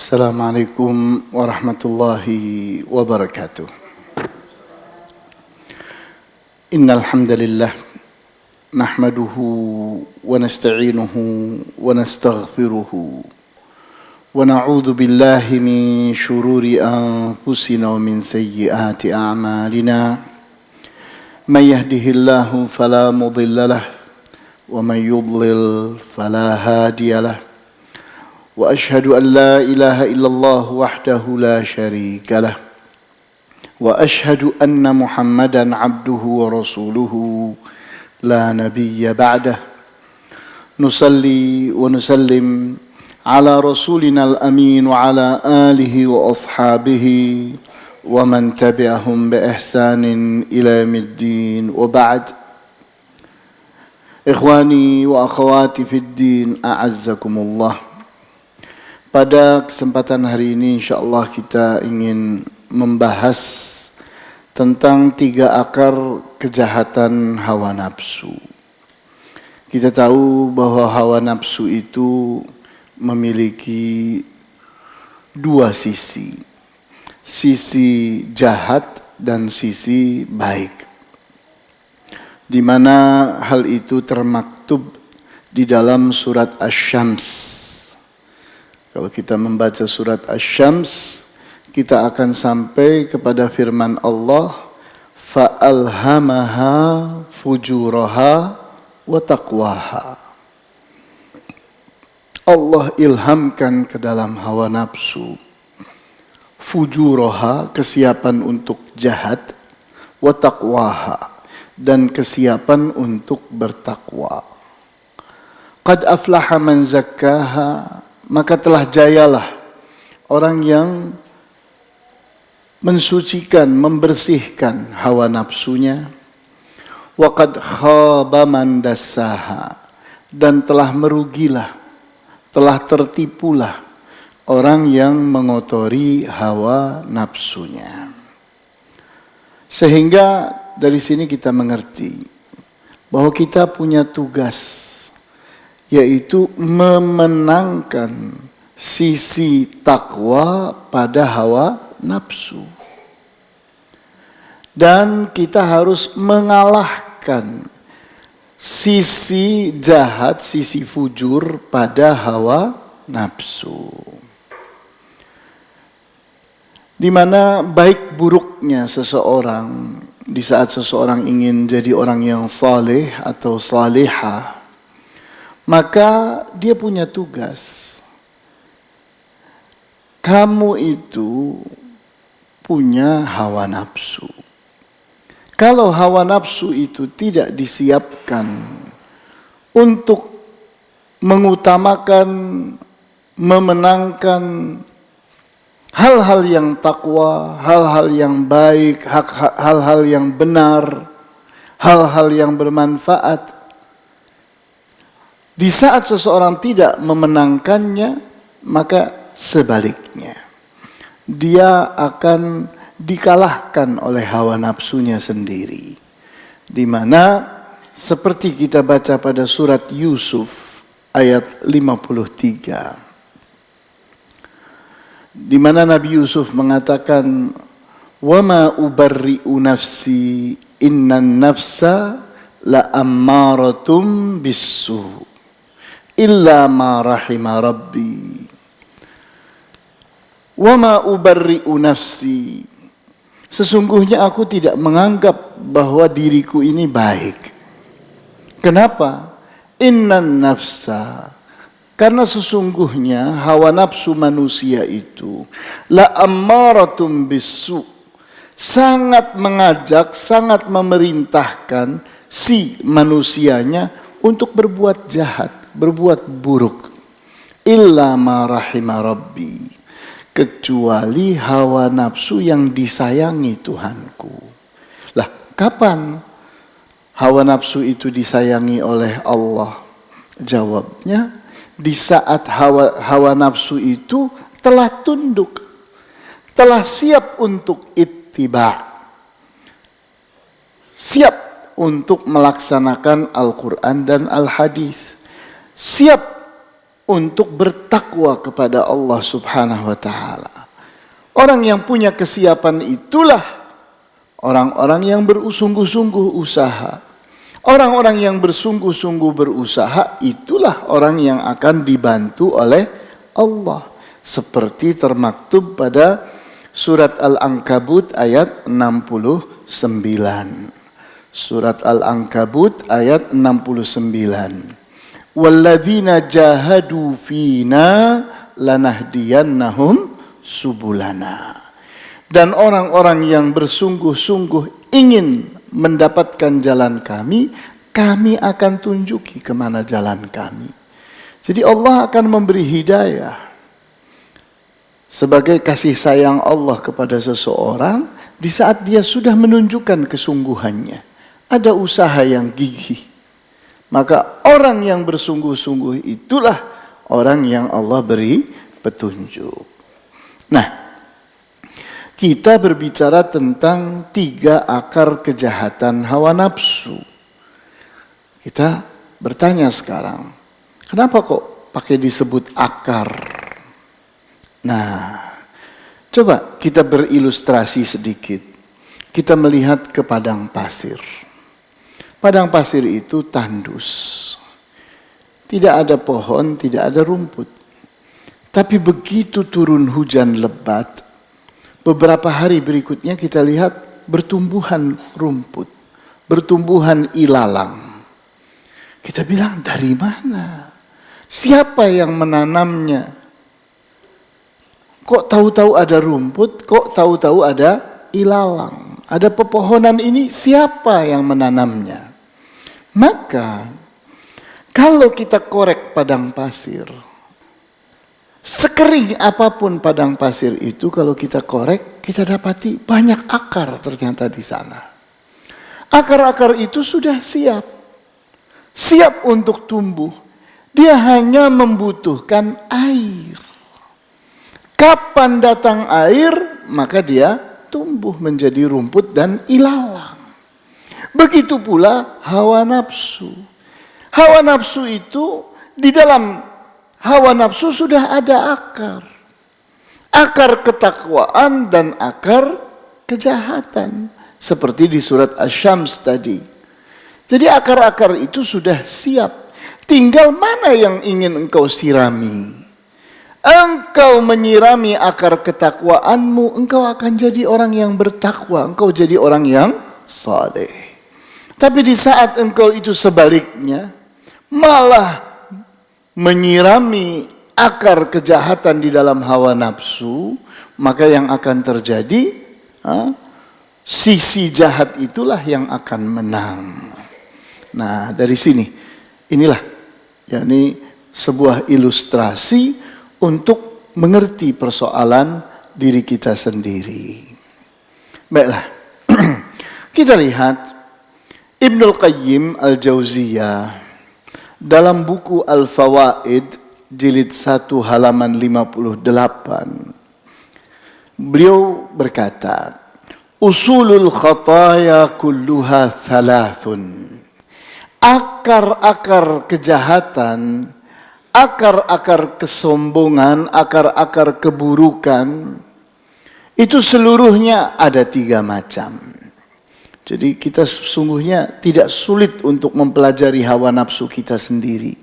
Assalamualaikum warahmatullahi wabarakatuh. Innal hamdalillah nahmaduhu wa nasta'inuhu wa nastaghfiruhu wa na'udzu billahi min shururi anfusina wa min sayyiati a'malina. May yahdihillahu fala mudilla lahu wa may yudlil fala hadiya lahu. وأشهد أن لا إله إلا الله وحده لا شريك له وأشهد أن محمدا عبده ورسوله لا نبي بعده نصلي ونسلم على رسولنا الأمين وعلى آله وأصحابه ومن تبعهم بإحسان إلى يوم الدين وبعد إخواني وأخواتي في الدين أعزكم الله. Pada kesempatan hari ini insyaallah kita ingin membahas tentang 3 akar kejahatan hawa nafsu. Kita tahu bahwa hawa nafsu itu memiliki 2 sisi. Sisi jahat dan sisi baik. Di mana hal itu termaktub di dalam surat Asy-Syams. Kalau kita membaca surat Asy-Syams, kita akan sampai kepada firman Allah, fa'alhamaha fujuraha wa taqwaha. Allah ilhamkan ke dalam hawa nafsu fujuraha, kesiapan untuk jahat, wa taqwaha, dan kesiapan untuk bertakwa. Qad aflaha man zakkaha, maka telah jayalah orang yang mensucikan, membersihkan hawa nafsunya. Wa qad khaba man dassaha, dan telah merugilah, telah tertipulah orang yang mengotori hawa nafsunya. Sehingga dari sini kita mengerti bahwa kita punya tugas, yaitu memenangkan sisi takwa pada hawa nafsu. Dan kita harus mengalahkan sisi jahat, sisi fujur pada hawa nafsu. Di mana baik buruknya seseorang di saat seseorang ingin jadi orang yang saleh atau salihah, maka dia punya tugas. Kamu itu punya hawa nafsu. Kalau hawa nafsu itu tidak disiapkan untuk mengutamakan, memenangkan hal-hal yang takwa, hal-hal yang baik, hal-hal yang benar, hal-hal yang bermanfaat, di saat seseorang tidak memenangkannya, maka sebaliknya dia akan dikalahkan oleh hawa nafsunya sendiri. Di mana seperti kita baca pada surat Yusuf ayat 53. Di mana Nabi Yusuf mengatakan, "Wa ma ubarri'u nafsi, innan nafsa la ammaratum bis-su'. Illa ma rahima rabbi. Wa ma ubarri'u nafsi." Sesungguhnya aku tidak menganggap bahwa diriku ini baik. Kenapa? Innan nafsa. Karena sesungguhnya hawa nafsu manusia itu la ammaratum bis-su'. Sangat mengajak, sangat memerintahkan si manusianya untuk berbuat jahat, berbuat buruk. Illa ma rahima rabbi, kecuali hawa nafsu yang disayangi Tuhanku. Lah, kapan hawa nafsu itu disayangi oleh Allah? Jawabnya, di saat hawa nafsu itu telah tunduk, telah siap untuk ittiba, siap untuk melaksanakan Al-Quran dan Al-Hadis, siap untuk bertakwa kepada Allah Subhanahu wa taala. Orang yang punya kesiapan itulah orang-orang yang bersungguh-sungguh usaha. Orang-orang yang bersungguh-sungguh berusaha itulah orang yang akan dibantu oleh Allah. Seperti termaktub pada surat Al-Ankabut ayat 69. Surat Al-Ankabut ayat 69. Walladzina jahadu fina lanahdiyannahum subulana. Dan orang-orang yang bersungguh-sungguh ingin mendapatkan jalan kami, kami akan tunjuki kemana jalan kami. Jadi Allah akan memberi hidayah. Sebagai kasih sayang Allah kepada seseorang, di saat dia sudah menunjukkan kesungguhannya, ada usaha yang gigih, maka orang yang bersungguh-sungguh itulah orang yang Allah beri petunjuk. Nah, kita berbicara tentang 3 akar kejahatan hawa nafsu. Kita bertanya sekarang, kenapa kok pakai disebut akar? Nah, coba kita berilustrasi sedikit. Kita melihat ke padang pasir. Padang pasir itu tandus. Tidak ada pohon, tidak ada rumput. Tapi begitu turun hujan lebat, beberapa hari berikutnya kita lihat bertumbuhan rumput, bertumbuhan ilalang. Kita bilang, dari mana? Siapa yang menanamnya? Kok tahu-tahu ada rumput, kok tahu-tahu ada ilalang, ada pepohonan ini, siapa yang menanamnya? Maka, kalau kita korek padang pasir, sekering apapun padang pasir itu, kalau kita korek, kita dapati banyak akar ternyata di sana. Akar-akar itu sudah siap. Siap untuk tumbuh. Dia hanya membutuhkan air. Kapan datang air, maka dia tumbuh menjadi rumput dan ilalang. Begitu pula hawa nafsu. Hawa nafsu itu, di dalam hawa nafsu sudah ada akar. Akar ketakwaan dan akar kejahatan. Seperti di surat Asy-Syams tadi. Jadi akar-akar itu sudah siap. Tinggal mana yang ingin engkau sirami. Engkau menyirami akar ketakwaanmu, engkau akan jadi orang yang bertakwa. Engkau jadi orang yang saleh. Tapi di saat engkau itu sebaliknya, malah menyirami akar kejahatan di dalam hawa nafsu, maka yang akan terjadi, sisi jahat itulah yang akan menang. Nah, dari sini, inilah yakni sebuah ilustrasi untuk mengerti persoalan diri kita sendiri. Baiklah, kita lihat Ibnul Qayyim Al-Jauziyah dalam buku Al-Fawaid jilid 1 halaman 58. Beliau berkata, usulul khataya kulluha thalathun. Akar-akar kejahatan, akar-akar kesombongan, akar-akar keburukan, itu seluruhnya ada 3 macam. Jadi kita sesungguhnya tidak sulit untuk mempelajari hawa nafsu kita sendiri.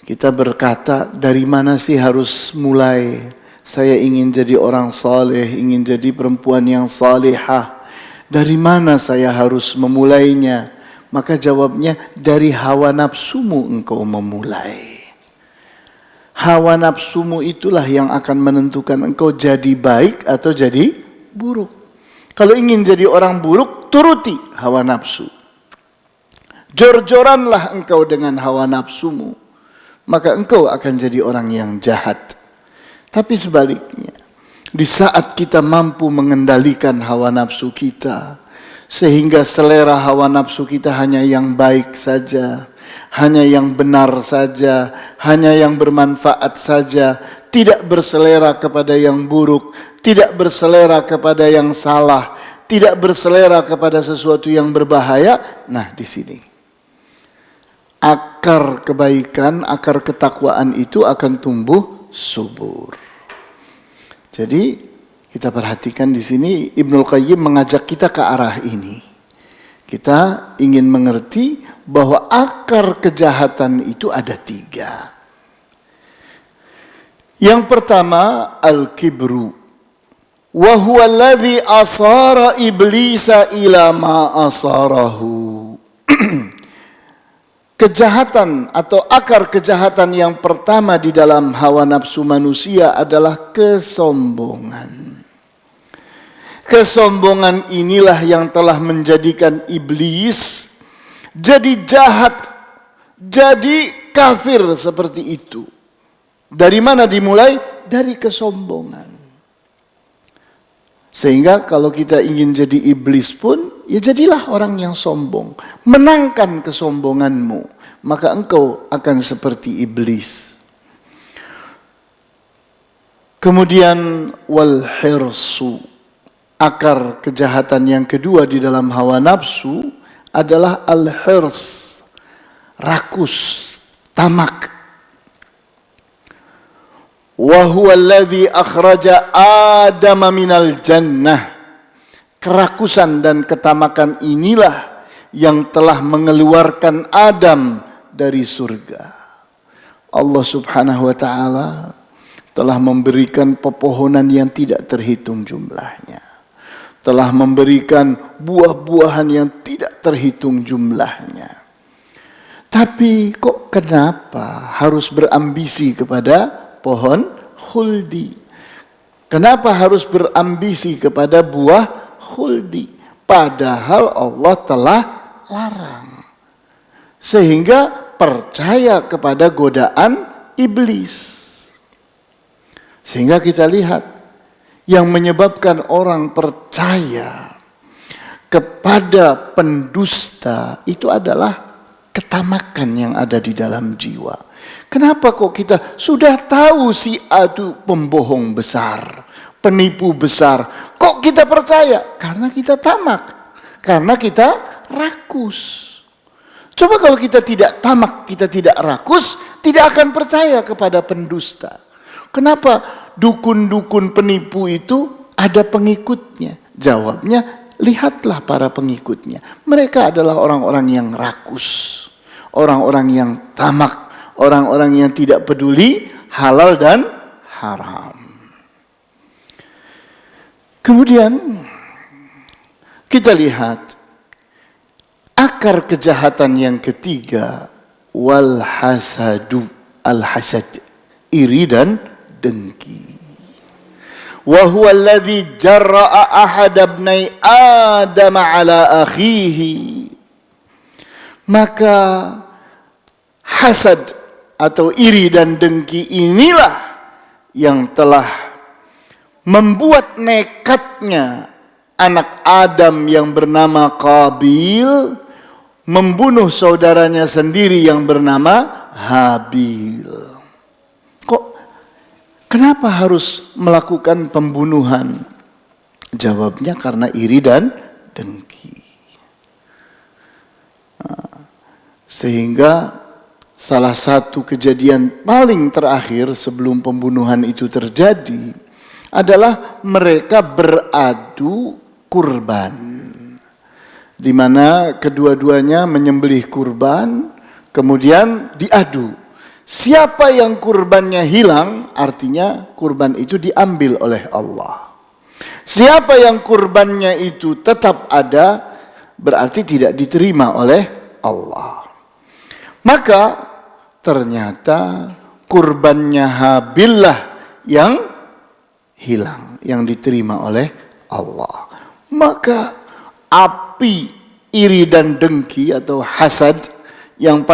Kita berkata, dari mana sih harus mulai? Saya ingin jadi orang saleh, ingin jadi perempuan yang salihah. Dari mana saya harus memulainya? Maka jawabnya, dari hawa nafsumu engkau memulai. Hawa nafsumu itulah yang akan menentukan engkau jadi baik atau jadi buruk. Kalau ingin jadi orang buruk, turuti hawa nafsu. Jor-joranlah engkau dengan hawa nafsumu, maka engkau akan jadi orang yang jahat. Tapi sebaliknya, di saat kita mampu mengendalikan hawa nafsu kita, sehingga selera hawa nafsu kita hanya yang baik saja, hanya yang benar saja, hanya yang bermanfaat saja, tidak berselera kepada yang buruk, tidak berselera kepada yang salah, tidak berselera kepada sesuatu yang berbahaya. Nah, di sini akar kebaikan, akar ketakwaan itu akan tumbuh subur. Jadi kita perhatikan di sini Ibnul Qayyim mengajak kita ke arah ini. Kita ingin mengerti bahwa akar kejahatan itu ada 3. Yang pertama al-kibru. Wa huwa alladhi asara iblisa ila ma asarahu. Kejahatan atau akar kejahatan yang pertama di dalam hawa nafsu manusia adalah kesombongan. Kesombongan inilah yang telah menjadikan iblis jadi jahat, jadi kafir seperti itu. Dari mana dimulai? Dari kesombongan. Sehingga kalau kita ingin jadi iblis pun, ya jadilah orang yang sombong. Menangkan kesombonganmu, maka engkau akan seperti iblis. Kemudian wal hirsu. Akar kejahatan yang kedua di dalam hawa nafsu adalah al-hirs. Rakus, tamak. Wa huwa alladhi akhraja Adama minal jannah. Kerakusan dan ketamakan inilah yang telah mengeluarkan Adam dari surga. Allah Subhanahu wa taala telah memberikan pepohonan yang tidak terhitung jumlahnya. Telah memberikan buah-buahan yang tidak terhitung jumlahnya. Tapi kok kenapa harus berambisi kepada pohon khuldi? Kenapa harus berambisi kepada buah khuldi? Padahal Allah telah larang. Sehingga percaya kepada godaan iblis. Sehingga kita lihat yang menyebabkan orang percaya kepada pendusta itu adalah ketamakan yang ada di dalam jiwa. Kenapa kok kita sudah tahu si A itu pembohong besar, penipu besar, kok kita percaya? Karena kita tamak, karena kita rakus. Coba kalau kita tidak tamak, kita tidak rakus, tidak akan percaya kepada pendusta. Kenapa dukun-dukun penipu itu ada pengikutnya? Jawabnya, lihatlah para pengikutnya. Mereka adalah orang-orang yang rakus, orang-orang yang tamak, orang-orang yang tidak peduli halal dan haram. Kemudian kita lihat akar kejahatan yang ketiga, wal hasadu, al hasad, iri dan dengki. Wa huwa alladhi jarra'a ahad ibnai Adam ala akhihi. Maka hasad atau iri dan dengki inilah yang telah membuat nekatnya anak Adam yang bernama Qabil membunuh saudaranya sendiri yang bernama Habil. Kenapa harus melakukan pembunuhan? Jawabnya karena iri dan dengki. Sehingga salah satu kejadian paling terakhir sebelum pembunuhan itu terjadi adalah mereka beradu kurban. Di mana kedua-duanya menyembelih kurban, kemudian diadu. Siapa yang kurbannya hilang, artinya kurban itu diambil oleh Allah. Siapa yang kurbannya itu tetap ada, berarti tidak diterima oleh Allah. Maka ternyata kurbannya Habil lah yang hilang, yang diterima oleh Allah. Maka api iri dan dengki atau hasad yang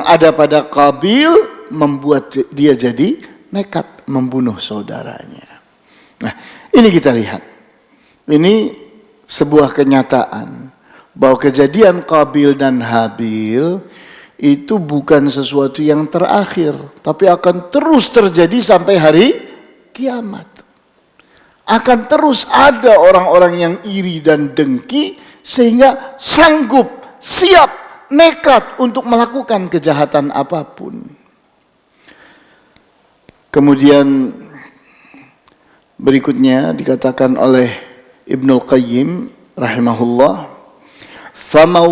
ada pada Qabil membuat dia jadi nekat membunuh saudaranya. Nah, ini kita lihat. Ini sebuah kenyataan bahwa kejadian Qabil dan Habil itu bukan sesuatu yang terakhir, tapi akan terus terjadi sampai hari kiamat. Akan terus ada orang-orang yang iri dan dengki sehingga sanggup, siap nekat untuk melakukan kejahatan apapun. Kemudian berikutnya dikatakan oleh Ibnul Qayyim rahimahullah, "Faman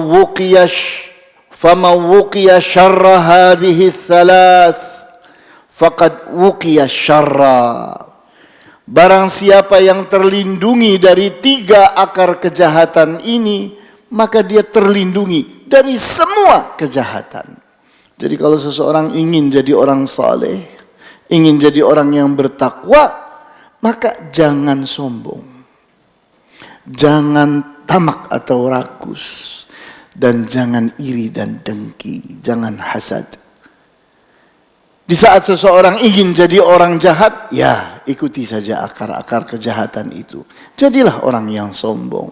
wuqiya syarra hadhihi thalath faqad wuqiya syarra." Barang siapa yang terlindungi dari 3 akar kejahatan ini, maka dia terlindungi dari semua kejahatan. Jadi kalau seseorang ingin jadi orang saleh, ingin jadi orang yang bertakwa, maka jangan sombong, jangan tamak atau rakus, dan jangan iri dan dengki, jangan hasad. Di saat seseorang ingin jadi orang jahat, ya ikuti saja akar-akar kejahatan itu. Jadilah orang yang sombong,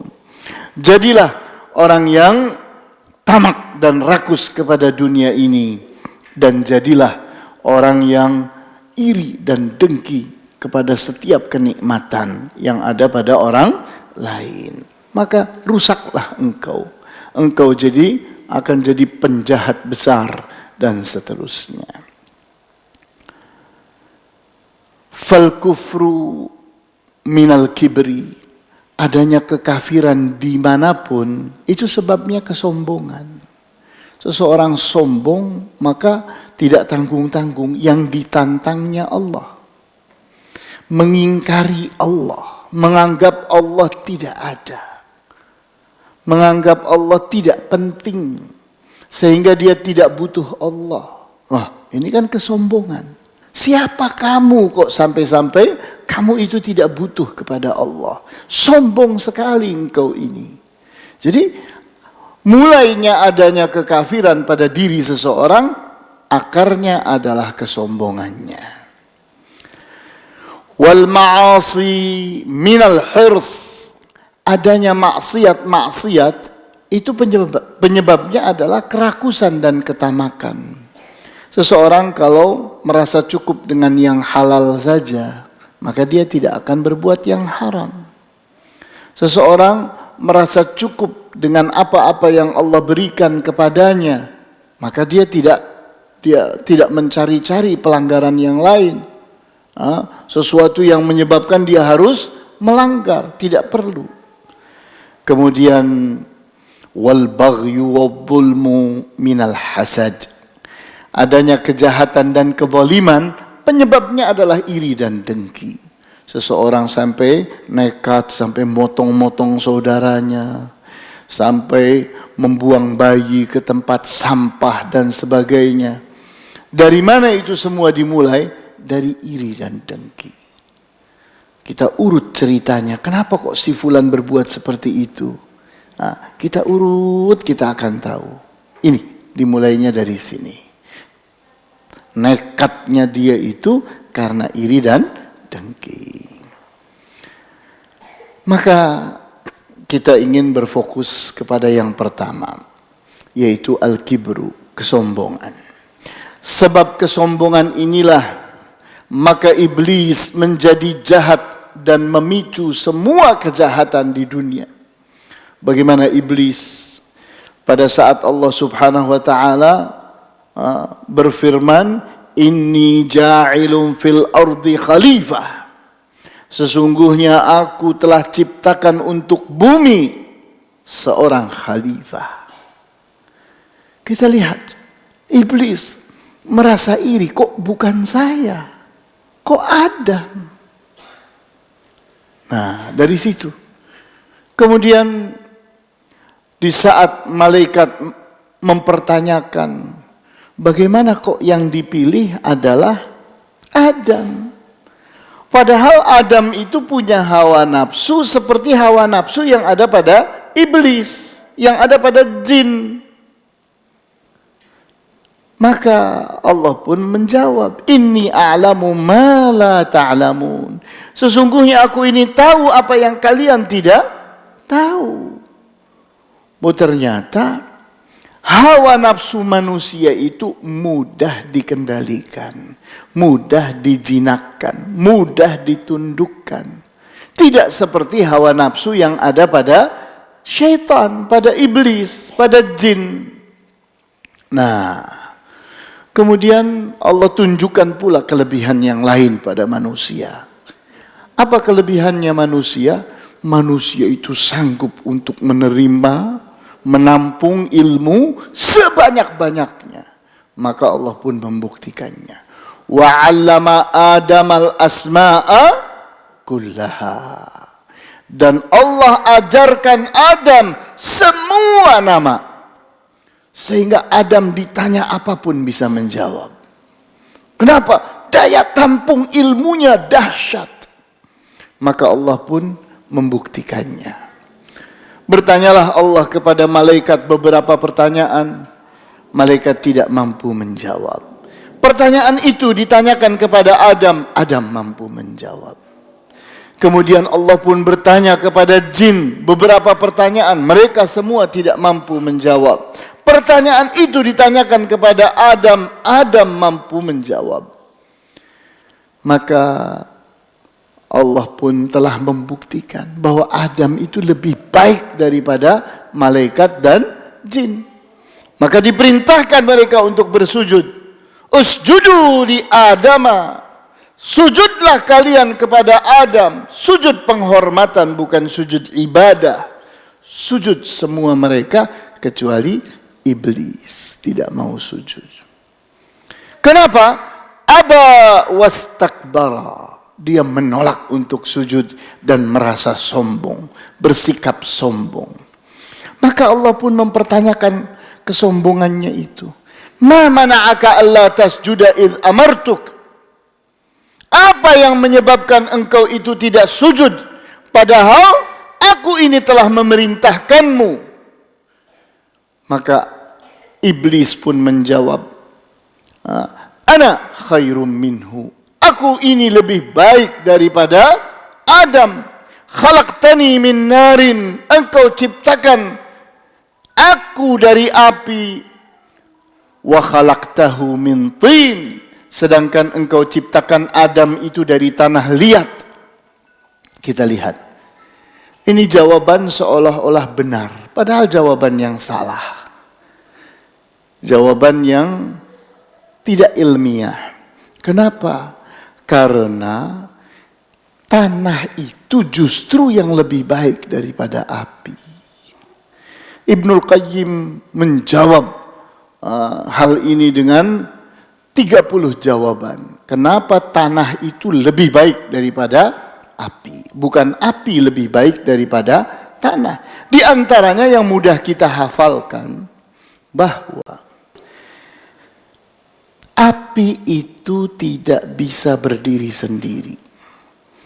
jadilah orang yang tamak dan rakus kepada dunia ini, dan jadilah orang yang iri dan dengki kepada setiap kenikmatan yang ada pada orang lain. Maka rusaklah engkau akan jadi penjahat besar dan seterusnya. Fal kufru minal kibri, adanya kekafiran dimanapun itu sebabnya kesombongan. Seseorang sombong maka tidak tanggung-tanggung, yang ditantangnya Allah, mengingkari Allah, menganggap Allah tidak ada, menganggap Allah tidak penting, sehingga dia tidak butuh Allah. Wah, ini kan kesombongan. Siapa kamu kok sampai-sampai kamu itu tidak butuh kepada Allah? Sombong sekali engkau ini. Jadi mulainya adanya kekafiran pada diri seseorang, akarnya adalah kesombongannya. Wal ma'asi minal hirs, adanya maksiat itu penyebabnya adalah kerakusan dan ketamakan. Seseorang kalau merasa cukup dengan yang halal saja, maka dia tidak akan berbuat yang haram. Seseorang merasa cukup dengan apa-apa yang Allah berikan kepadanya, maka dia tidak mencari-cari pelanggaran yang lain. Sesuatu yang menyebabkan dia harus melanggar, tidak perlu. Kemudian wal baghyu wadh-dhulmu minal hasad, adanya kejahatan dan kezaliman penyebabnya adalah iri dan dengki. Seseorang sampai nekat, sampai motong-motong saudaranya, sampai membuang bayi ke tempat sampah dan sebagainya. Dari mana itu semua dimulai? Dari iri dan dengki. Kita urut ceritanya, kenapa kok si fulan berbuat seperti itu? Kita urut, kita akan tahu. Ini dimulainya dari sini. Nekatnya dia itu karena iri dan dengki. Maka kita ingin berfokus kepada yang pertama, yaitu al-kibru, kesombongan. Sebab kesombongan inilah maka iblis menjadi jahat dan memicu semua kejahatan di dunia. Bagaimana iblis pada saat Allah Subhanahu wa taala berfirman, inni ja'ilun fil ardi khalifah, sesungguhnya aku telah ciptakan untuk bumi seorang khalifah. Kita lihat, iblis merasa iri, kok bukan saya, kok Adam. Nah, dari situ kemudian di saat malaikat mempertanyakan, bagaimana kok yang dipilih adalah Adam? Padahal Adam itu punya hawa nafsu seperti hawa nafsu yang ada pada iblis, yang ada pada jin. Maka Allah pun menjawab, inni a'lamu ma la ta'lamun. Sesungguhnya aku ini tahu apa yang kalian tidak tahu. Ternyata hawa nafsu manusia itu mudah dikendalikan, mudah dijinakkan, mudah ditundukkan. Tidak seperti hawa nafsu yang ada pada syaitan, pada iblis, pada jin. Nah, kemudian Allah tunjukkan pula kelebihan yang lain pada manusia. Apa kelebihannya manusia? Manusia itu sanggup untuk menerima, menampung ilmu sebanyak-banyaknya. Maka Allah pun membuktikannya. Wa 'allama Adamal asma'a kullaha. Dan Allah ajarkan Adam semua nama. Sehingga Adam ditanya apapun bisa menjawab. Kenapa? Daya tampung ilmunya dahsyat. Maka Allah pun membuktikannya. Bertanyalah Allah kepada malaikat beberapa pertanyaan. Malaikat tidak mampu menjawab. Pertanyaan itu ditanyakan kepada Adam. Adam mampu menjawab. Kemudian Allah pun bertanya kepada jin beberapa pertanyaan. Mereka semua tidak mampu menjawab. Pertanyaan itu ditanyakan kepada Adam. Adam mampu menjawab. Maka Allah pun telah membuktikan bahwa Adam itu lebih baik daripada malaikat dan jin. Maka diperintahkan mereka untuk bersujud. Usjudu li Adama. Sujudlah kalian kepada Adam. Sujud penghormatan, bukan sujud ibadah. Sujud semua mereka kecuali iblis. Tidak mau sujud. Kenapa? Aba wastakbara. Dia menolak untuk sujud dan merasa sombong. Bersikap sombong. Maka Allah pun mempertanyakan kesombongannya itu. Ma mana'aka alla tasjuda id amartuk. Apa yang menyebabkan engkau itu tidak sujud padahal aku ini telah memerintahkanmu? Maka iblis pun menjawab, ana khairum minhu. Aku ini lebih baik daripada Adam. Khalaqtani min narin. Engkau ciptakan aku dari api. Wa khalaqtahu min tin. Sedangkan engkau ciptakan Adam itu dari tanah liat. Kita lihat. Ini jawaban seolah-olah benar. Padahal jawaban yang salah. Jawaban yang tidak ilmiah. Kenapa? Karena tanah itu justru yang lebih baik daripada api. Ibnul Qayyim menjawab hal ini dengan 30 jawaban. Kenapa tanah itu lebih baik daripada api? Bukan api lebih baik daripada tanah. Di antaranya yang mudah kita hafalkan bahwa api itu tidak bisa berdiri sendiri.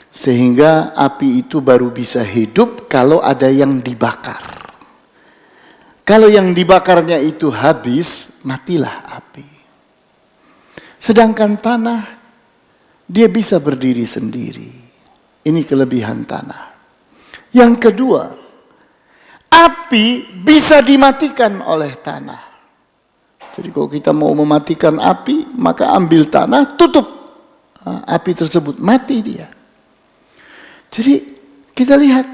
Sehingga api itu baru bisa hidup kalau ada yang dibakar. Kalau yang dibakarnya itu habis, matilah api. Sedangkan tanah, dia bisa berdiri sendiri. Ini kelebihan tanah. Yang kedua, api bisa dimatikan oleh tanah. Jadi kalau kita mau mematikan api, maka ambil tanah, tutup api tersebut, mati dia. Jadi kita lihat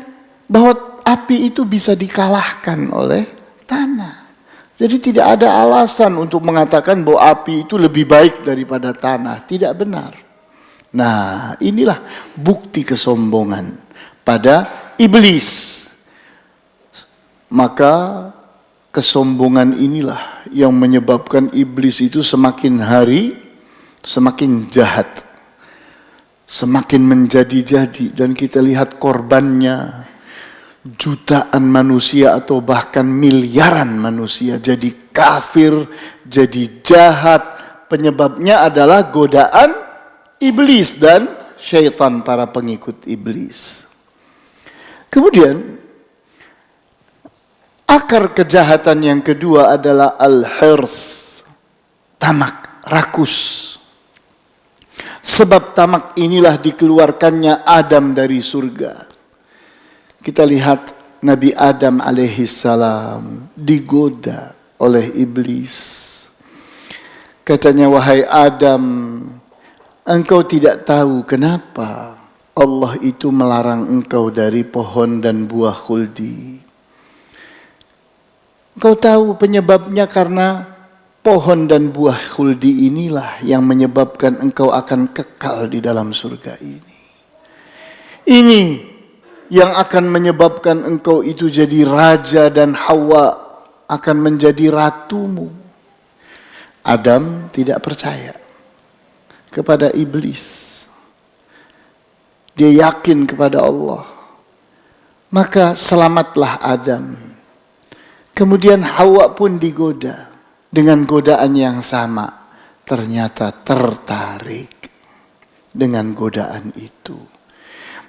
bahwa api itu bisa dikalahkan oleh tanah. Jadi tidak ada alasan untuk mengatakan bahwa api itu lebih baik daripada tanah. Tidak benar. Nah, inilah bukti kesombongan pada iblis. Maka kesombongan inilah yang menyebabkan iblis itu semakin hari semakin jahat. Semakin menjadi-jadi. Dan kita lihat korbannya. Jutaan manusia atau bahkan miliaran manusia jadi kafir, jadi jahat. Penyebabnya adalah godaan iblis dan syaitan, para pengikut iblis. Kemudian akar kejahatan yang kedua adalah al-hirs, tamak, rakus. Sebab tamak inilah dikeluarkannya Adam dari surga. Kita lihat Nabi Adam alaihissalam digoda oleh iblis. Katanya, wahai Adam, engkau tidak tahu kenapa Allah itu melarang engkau dari pohon dan buah khuldi. Engkau tahu penyebabnya karena pohon dan buah khuldi inilah yang menyebabkan engkau akan kekal di dalam surga ini. Ini yang akan menyebabkan engkau itu jadi raja dan Hawa akan menjadi ratumu. Adam tidak percaya kepada iblis. Dia yakin kepada Allah. Maka selamatlah Adam. Kemudian Hawa pun digoda dengan godaan yang sama. Ternyata tertarik dengan godaan itu.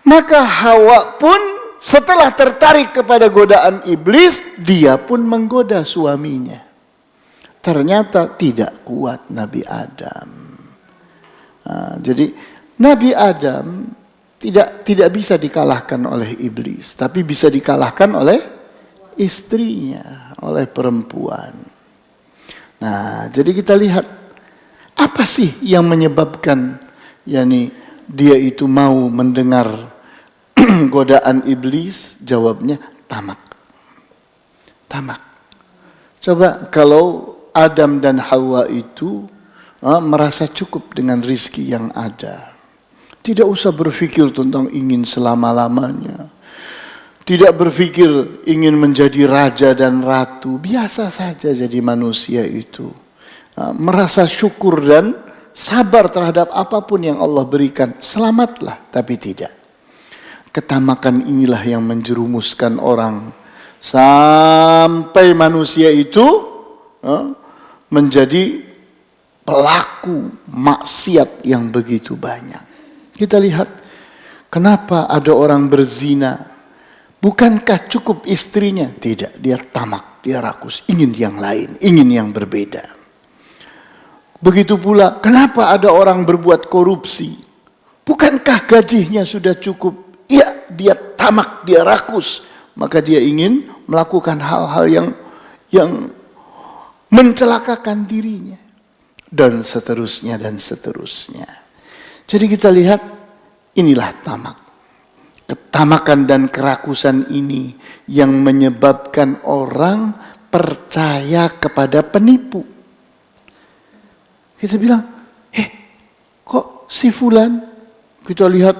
Maka Hawa pun setelah tertarik kepada godaan iblis, dia pun menggoda suaminya. Ternyata tidak kuat Nabi Adam. Jadi Nabi Adam tidak bisa dikalahkan oleh iblis, tapi bisa dikalahkan oleh istrinya, oleh perempuan. Nah, jadi kita lihat apa sih yang menyebabkan dia itu mau mendengar godaan iblis? Jawabnya tamak. Tamak. Coba kalau Adam dan Hawa itu merasa cukup dengan rizki yang ada. Tidak usah berpikir tentang ingin selama-lamanya. Tidak berpikir ingin menjadi raja dan ratu. Biasa saja jadi manusia itu. Merasa syukur dan sabar terhadap apapun yang Allah berikan. Selamatlah, tapi tidak. Ketamakan inilah yang menjerumuskan orang. Sampai manusia itu menjadi pelaku maksiat yang begitu banyak. Kita lihat kenapa ada orang berzina. Bukankah cukup istrinya? Tidak, dia tamak, dia rakus, ingin yang lain, ingin yang berbeda. Begitu pula kenapa ada orang berbuat korupsi? Bukankah gajinya sudah cukup? Ya, dia tamak, dia rakus, maka dia ingin melakukan hal-hal yang mencelakakan dirinya. Dan seterusnya dan seterusnya. Jadi kita lihat inilah tamak. Ketamakan dan kerakusan ini yang menyebabkan orang percaya kepada penipu. Kita bilang, kok si fulan? Kita lihat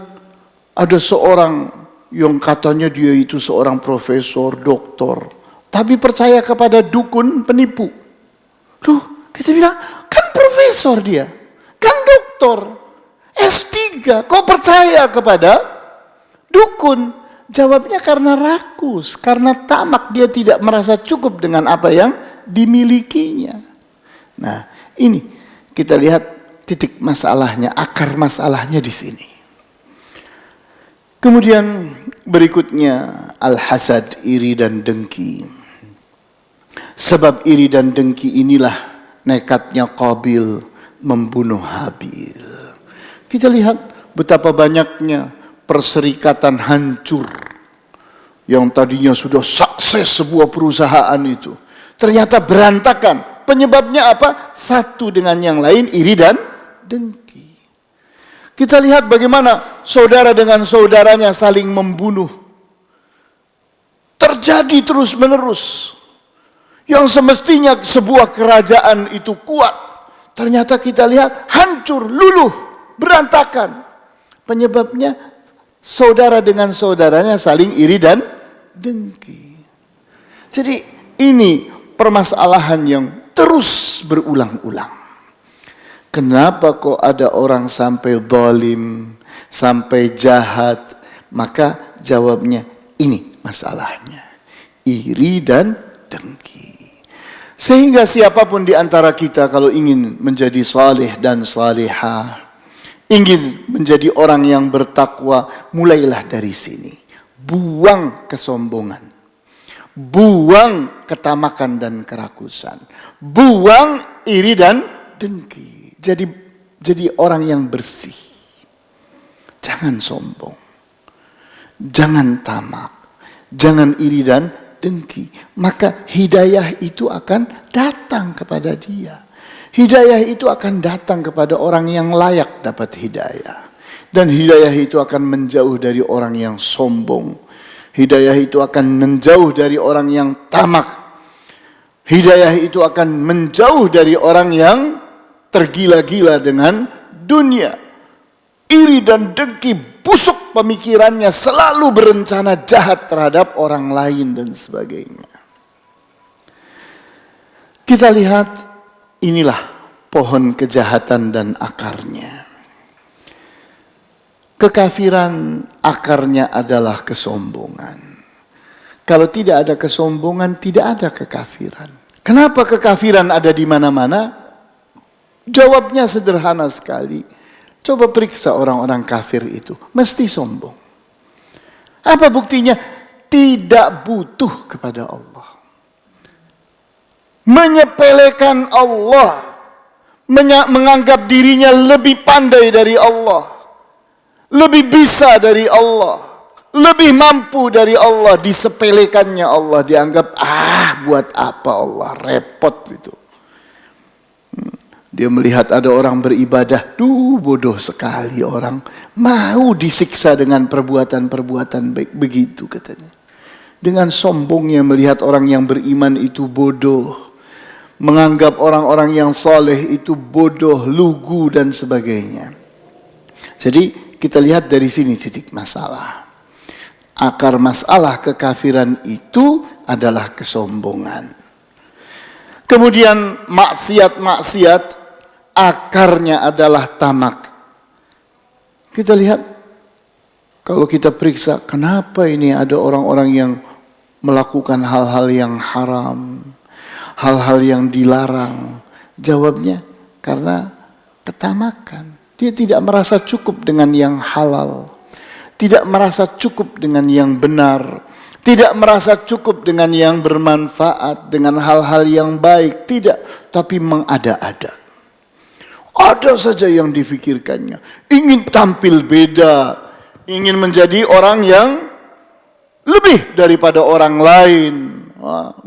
ada seorang yang katanya dia itu seorang profesor, doktor, tapi percaya kepada dukun penipu. Loh, kita bilang, kan profesor dia, kan doktor, S3, kok percaya kepada dukun? Jawabnya karena rakus, karena tamak, dia tidak merasa cukup dengan apa yang dimilikinya. Nah, ini kita lihat titik masalahnya, akar masalahnya di sini. Kemudian berikutnya al-hasad, iri dan dengki. Sebab iri dan dengki inilah nekatnya Qabil membunuh Habil. Kita lihat betapa banyaknya perserikatan hancur yang tadinya sudah sukses sebuah perusahaan itu. Ternyata berantakan. Penyebabnya apa? Satu dengan yang lain, iri dan dengki. Kita lihat bagaimana saudara dengan saudaranya saling membunuh. Terjadi terus menerus. Yang semestinya sebuah kerajaan itu kuat. Ternyata kita lihat hancur, luluh, berantakan. Penyebabnya saudara dengan saudaranya saling iri dan dengki. Jadi ini permasalahan yang terus berulang-ulang. Kenapa kok ada orang sampai zalim, sampai jahat? Maka jawabnya ini masalahnya. Iri dan dengki. Sehingga siapapun di antara kita kalau ingin menjadi saleh dan salihah, ingin menjadi orang yang bertakwa, mulailah dari sini. Buang kesombongan. Buang ketamakan dan kerakusan. Buang iri dan dengki. Jadi orang yang bersih. Jangan sombong. Jangan tamak. Jangan iri dan dengki. Maka hidayah itu akan datang kepada dia. Hidayah itu akan datang kepada orang yang layak dapat hidayah. Dan hidayah itu akan menjauh dari orang yang sombong. Hidayah itu akan menjauh dari orang yang tamak. Hidayah itu akan menjauh dari orang yang tergila-gila dengan dunia. Iri dan dengki, busuk pemikirannya, selalu berencana jahat terhadap orang lain dan sebagainya. Kita lihat, inilah pohon kejahatan dan akarnya. Kekafiran akarnya adalah kesombongan. Kalau tidak ada kesombongan, tidak ada kekafiran. Kenapa kekafiran ada di mana-mana? Jawabnya sederhana sekali. Coba periksa orang-orang kafir itu, mesti sombong. Apa buktinya? Tidak butuh kepada Allah. Menyepelekan Allah. Menganggap dirinya lebih pandai dari Allah. Lebih bisa dari Allah. Lebih mampu dari Allah, disepelekannya Allah, dianggap buat apa Allah, repot itu. Dia melihat ada orang beribadah, bodoh sekali orang, mau disiksa dengan perbuatan-perbuatan baik, begitu katanya. Dengan sombongnya melihat orang yang beriman itu bodoh, menganggap orang-orang yang soleh itu bodoh, lugu dan sebagainya. Jadi kita lihat dari sini titik masalah. Akar masalah kekafiran itu adalah kesombongan. Kemudian maksiat-maksiat akarnya adalah tamak. Kita lihat, kalau kita periksa, kenapa ini ada orang-orang yang melakukan hal-hal yang haram, hal-hal yang dilarang? Jawabnya, karena ketamakan. Dia tidak merasa cukup dengan yang halal. Tidak merasa cukup dengan yang benar. Tidak merasa cukup dengan yang bermanfaat. Dengan hal-hal yang baik. Tidak. Tapi mengada-ada. Ada saja yang difikirkannya. Ingin tampil beda. Ingin menjadi orang yang lebih daripada orang lain.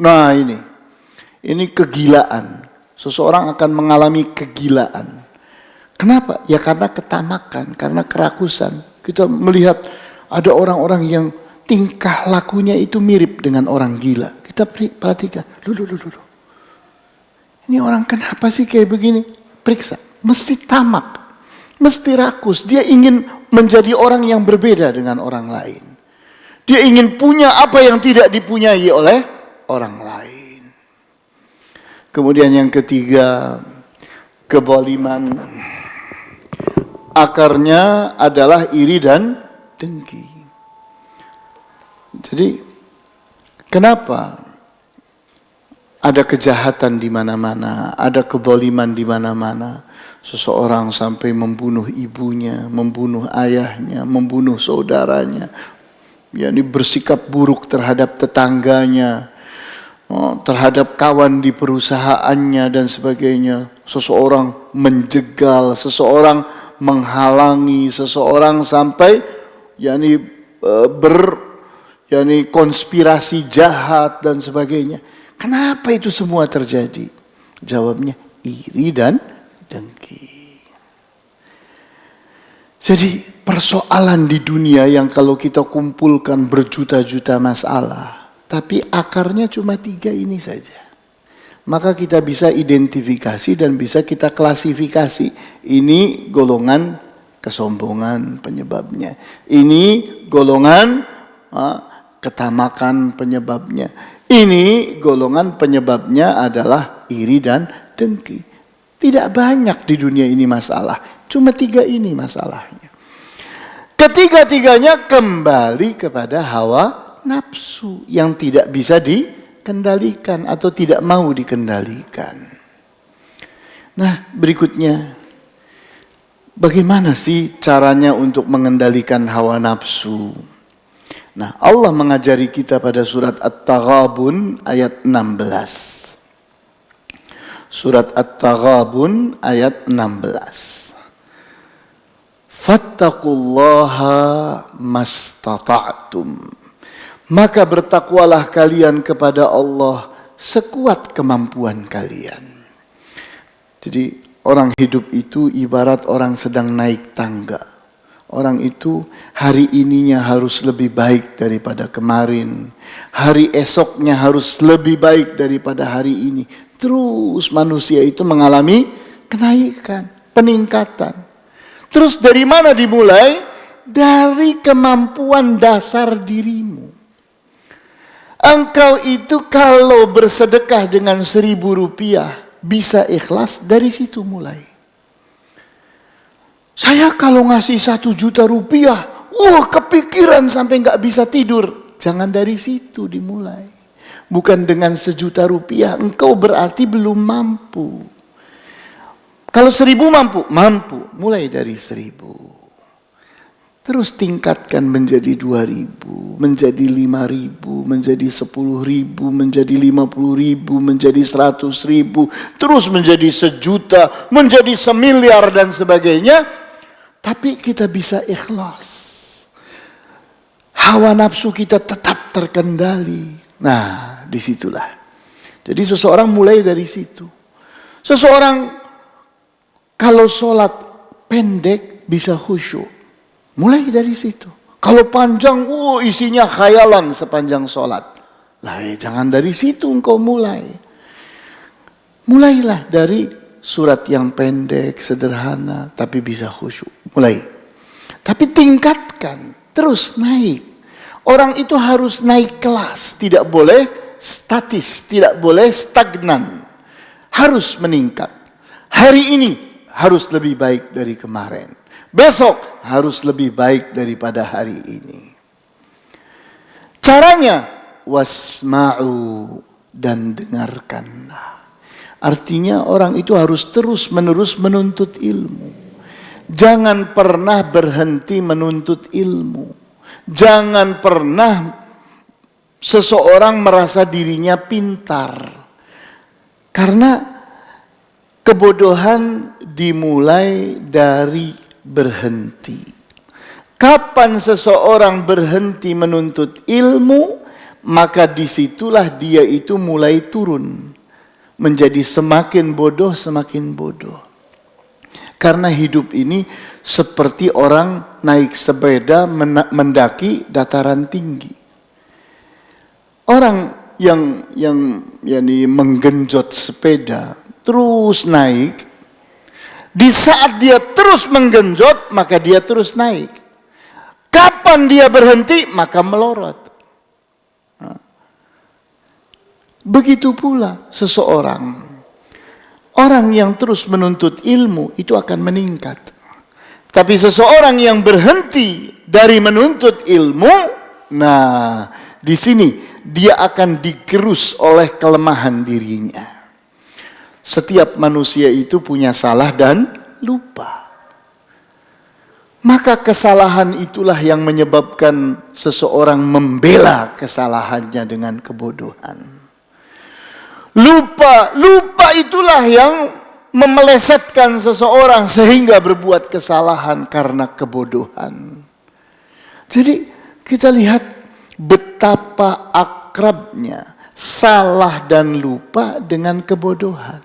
Nah ini. Ini kegilaan. Seseorang akan mengalami kegilaan. Kenapa? Ya karena ketamakan. Karena kerakusan. Kita melihat ada orang-orang yang tingkah lakunya itu mirip dengan orang gila. Kita perhatikan. Loh. Ini orang kenapa sih kayak begini? Periksa. Mesti tamak. Mesti rakus. Dia ingin menjadi orang yang berbeda dengan orang lain. Dia ingin punya apa yang tidak dipunyai oleh orang lain. Kemudian yang ketiga, kezaliman. Akarnya adalah iri dan dengki. Jadi, kenapa ada kejahatan di mana-mana, ada kezaliman di mana-mana? Seseorang sampai membunuh ibunya, membunuh ayahnya, membunuh saudaranya, yakni bersikap buruk terhadap tetangganya, terhadap kawan di perusahaannya dan sebagainya. Seseorang menjegal, seseorang menghalangi, seseorang sampai konspirasi jahat dan sebagainya. Kenapa itu semua terjadi? Jawabnya iri dan dengki. Jadi persoalan di dunia yang kalau kita kumpulkan berjuta-juta masalah, tapi akarnya cuma 3 ini saja. Maka kita bisa identifikasi dan bisa kita klasifikasi. Ini golongan kesombongan penyebabnya. Ini golongan ketamakan penyebabnya. Ini golongan penyebabnya adalah iri dan dengki. Tidak banyak di dunia ini masalah. Cuma 3 ini masalahnya. Ketiga-tiganya kembali kepada hawa nafsu yang tidak bisa dikendalikan atau tidak mau dikendalikan. Nah, berikutnya, bagaimana sih caranya untuk mengendalikan hawa nafsu? Nah, Allah mengajari kita pada surat At-Taghabun ayat 16. Surat At-Taghabun ayat 16. Fattaqullaha mastata'tum. Maka bertakwalah kalian kepada Allah sekuat kemampuan kalian. Jadi orang hidup itu ibarat orang sedang naik tangga. Orang itu hari ininya harus lebih baik daripada kemarin. Hari esoknya harus lebih baik daripada hari ini. Terus manusia itu mengalami kenaikan, peningkatan. Terus dari mana dimulai? Dari kemampuan dasar dirimu. Engkau itu kalau bersedekah dengan 1.000 rupiah, bisa ikhlas, dari situ mulai. Saya kalau ngasih 1 juta rupiah, kepikiran sampai nggak bisa tidur. Jangan dari situ dimulai. Bukan dengan 1 juta rupiah, engkau berarti belum mampu. Kalau 1.000 mampu. Mulai dari 1.000. Terus tingkatkan menjadi 2.000, menjadi 5.000, menjadi 10.000, menjadi 50.000, menjadi 100.000, terus menjadi 1 juta, menjadi 1 miliar dan sebagainya. Tapi kita bisa ikhlas. Hawa nafsu kita tetap terkendali. Nah, disitulah. Jadi seseorang mulai dari situ. Seseorang kalau sholat pendek bisa khusyuk. Mulai dari situ. Kalau panjang, isinya khayalan sepanjang sholat. Lah, jangan dari situ engkau mulai. Mulailah dari surat yang pendek, sederhana, tapi bisa khusyuk. Mulai. Tapi tingkatkan, terus naik. Orang itu harus naik kelas, tidak boleh statis, tidak boleh stagnan. Harus meningkat. Hari ini harus lebih baik dari kemarin. Besok harus lebih baik daripada hari ini. Caranya, wasma'u, dan dengarkanlah. Artinya orang itu harus terus-menerus menuntut ilmu. Jangan pernah berhenti menuntut ilmu. Jangan pernah seseorang merasa dirinya pintar. Karena kebodohan dimulai dari berhenti. Kapan seseorang berhenti menuntut ilmu, maka disitulah dia itu mulai turun. Menjadi semakin bodoh, semakin bodoh. Karena hidup ini seperti orang naik sepeda mendaki dataran tinggi. Orang yang menggenjot sepeda terus naik, di saat dia terus menggenjot maka dia terus naik. Kapan dia berhenti maka melorot. Begitu pula seseorang. Orang yang terus menuntut ilmu itu akan meningkat. Tapi seseorang yang berhenti dari menuntut ilmu, nah di sini dia akan digerus oleh kelemahan dirinya. Setiap manusia itu punya salah dan lupa. Maka kesalahan itulah yang menyebabkan seseorang membela kesalahannya dengan kebodohan. Lupa itulah yang memelesetkan seseorang sehingga berbuat kesalahan karena kebodohan. Jadi kita lihat betapa akrabnya salah dan lupa dengan kebodohan.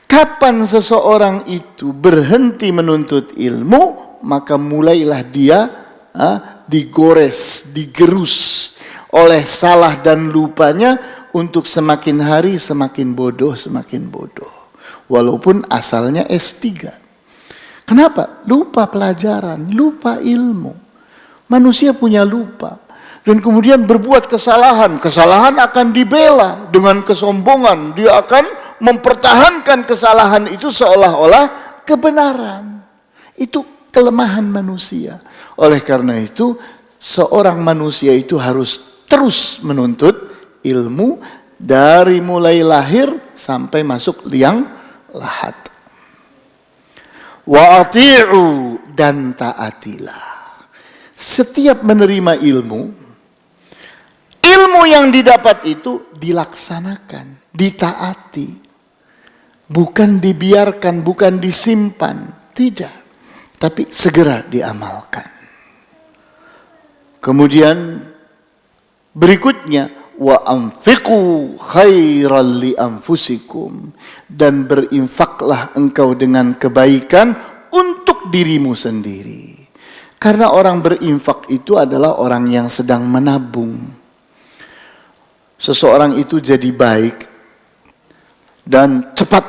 Kapan seseorang itu berhenti menuntut ilmu, maka mulailah dia digores, digerus oleh salah dan lupanya untuk semakin hari semakin bodoh, semakin bodoh. Walaupun asalnya S3. Kenapa? Lupa pelajaran, lupa ilmu. Manusia punya lupa. Dan kemudian berbuat kesalahan. Kesalahan akan dibela dengan kesombongan. Dia akan mempertahankan kesalahan itu seolah-olah kebenaran. Itu kelemahan manusia. Oleh karena itu, seorang manusia itu harus terus menuntut ilmu dari mulai lahir sampai masuk liang lahat. Wa ati'u, dan taatilah. Setiap menerima ilmu yang didapat itu dilaksanakan, ditaati. Bukan dibiarkan, bukan disimpan, tidak. Tapi segera diamalkan. Kemudian berikutnya, wa anfiqu khairan li anfusikum, dan berinfaklah engkau dengan kebaikan untuk dirimu sendiri. Karena orang berinfak itu adalah orang yang sedang menabung. Seseorang itu jadi baik dan cepat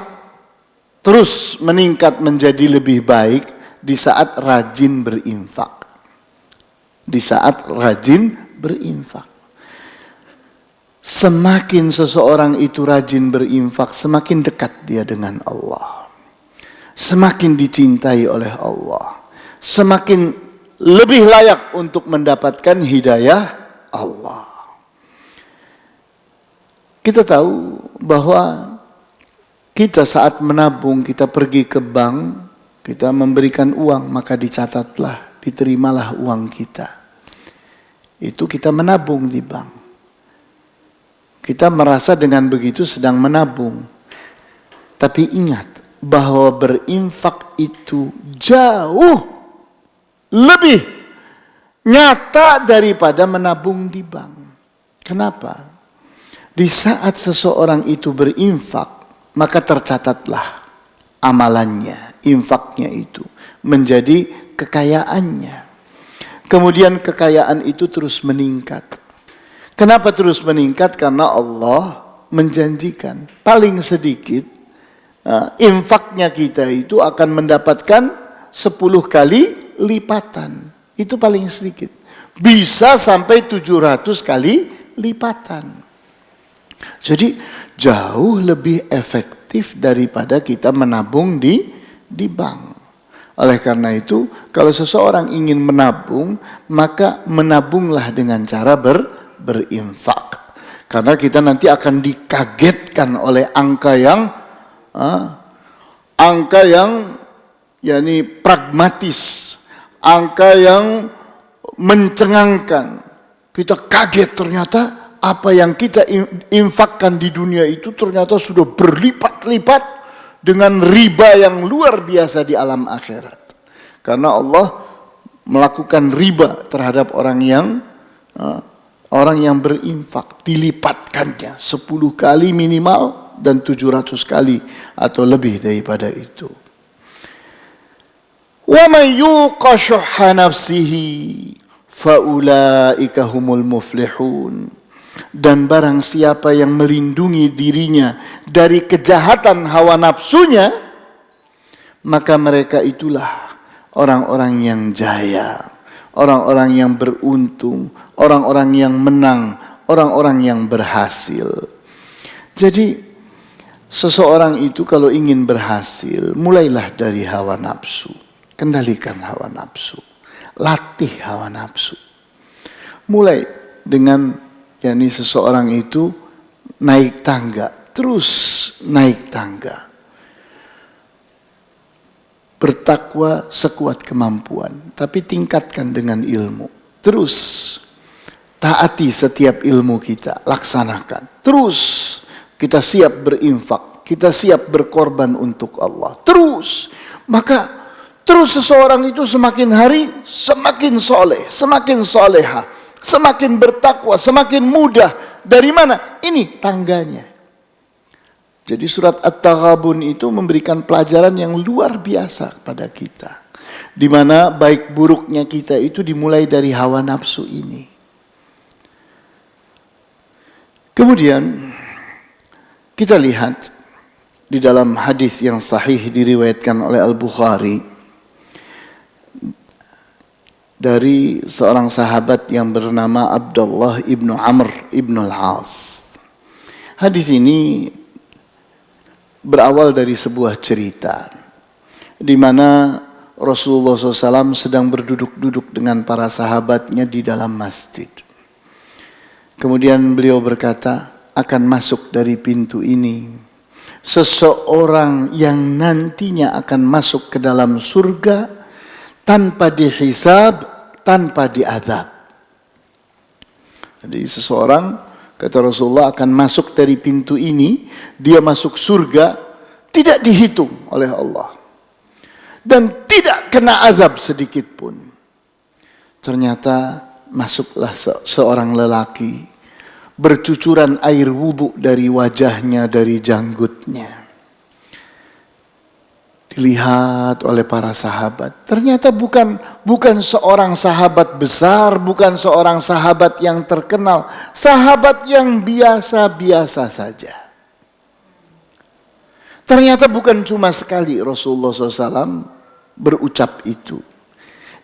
terus meningkat menjadi lebih baik di saat rajin berinfak. Di saat rajin berinfak. Semakin seseorang itu rajin berinfak, semakin dekat dia dengan Allah. Semakin dicintai oleh Allah. Semakin lebih layak untuk mendapatkan hidayah Allah. Kita tahu bahwa kita saat menabung, kita pergi ke bank, kita memberikan uang, maka dicatatlah, diterimalah uang kita. Itu kita menabung di bank. Kita merasa dengan begitu sedang menabung. Tapi ingat bahwa berinfak itu jauh lebih nyata daripada menabung di bank. Kenapa? Di saat seseorang itu berinfak, maka tercatatlah amalannya, infaknya itu menjadi kekayaannya. Kemudian kekayaan itu terus meningkat. Kenapa terus meningkat? Karena Allah menjanjikan paling sedikit infaknya kita itu akan mendapatkan 10 kali lipatan. Itu paling sedikit. Bisa sampai 700 kali lipatan. Jadi jauh lebih efektif daripada kita menabung di bank. Oleh karena itu, kalau seseorang ingin menabung, maka menabunglah dengan cara berinfak. Karena kita nanti akan dikagetkan oleh angka yang yakni pragmatis, angka yang mencengangkan. Kita kaget ternyata apa yang kita infakkan di dunia itu ternyata sudah berlipat-lipat dengan riba yang luar biasa di alam akhirat. Karena Allah melakukan riba terhadap orang yang berinfak, dilipatkannya 10 kali minimal dan 700 kali atau lebih daripada itu. Wa may yuqa syuhha nafsihi fa ulaika humul muflihun. Dan barang siapa yang melindungi dirinya dari kejahatan hawa nafsunya, maka mereka itulah orang-orang yang jaya, orang-orang yang beruntung, orang-orang yang menang, orang-orang yang berhasil. Jadi seseorang itu kalau ingin berhasil, mulailah dari hawa nafsu. Kendalikan hawa nafsu. Latih hawa nafsu. Mulai dengan yakni seseorang itu naik tangga, terus naik tangga. Bertakwa sekuat kemampuan, tapi tingkatkan dengan ilmu. Terus taati setiap ilmu kita, laksanakan. Terus kita siap berinfak, kita siap berkorban untuk Allah. Terus, maka terus seseorang itu semakin hari semakin soleh, semakin soleha, semakin bertakwa, semakin mudah. Dari mana? Ini tangganya. Jadi surat At-Taghabun itu memberikan pelajaran yang luar biasa kepada kita. Di mana baik buruknya kita itu dimulai dari hawa nafsu ini. Kemudian kita lihat di dalam hadis yang sahih diriwayatkan oleh Al-Bukhari dari seorang sahabat yang bernama Abdullah ibnu Amr ibnu Al-As. Hadis ini berawal dari sebuah cerita di mana Rasulullah SAW sedang berduduk-duduk dengan para sahabatnya di dalam masjid. Kemudian beliau berkata, akan masuk dari pintu ini seseorang yang nantinya akan masuk ke dalam surga tanpa dihisab, tanpa diazab. Jadi seseorang, kata Rasulullah, akan masuk dari pintu ini, dia masuk surga, tidak dihitung oleh Allah. Dan tidak kena azab sedikit pun. Ternyata masuklah seorang lelaki, bercucuran air wudhu dari wajahnya, dari janggutnya. dilihat oleh para sahabat. Ternyata bukan seorang sahabat besar, bukan seorang sahabat yang terkenal, sahabat yang biasa-biasa saja. Ternyata bukan cuma sekali Rasulullah SAW berucap itu.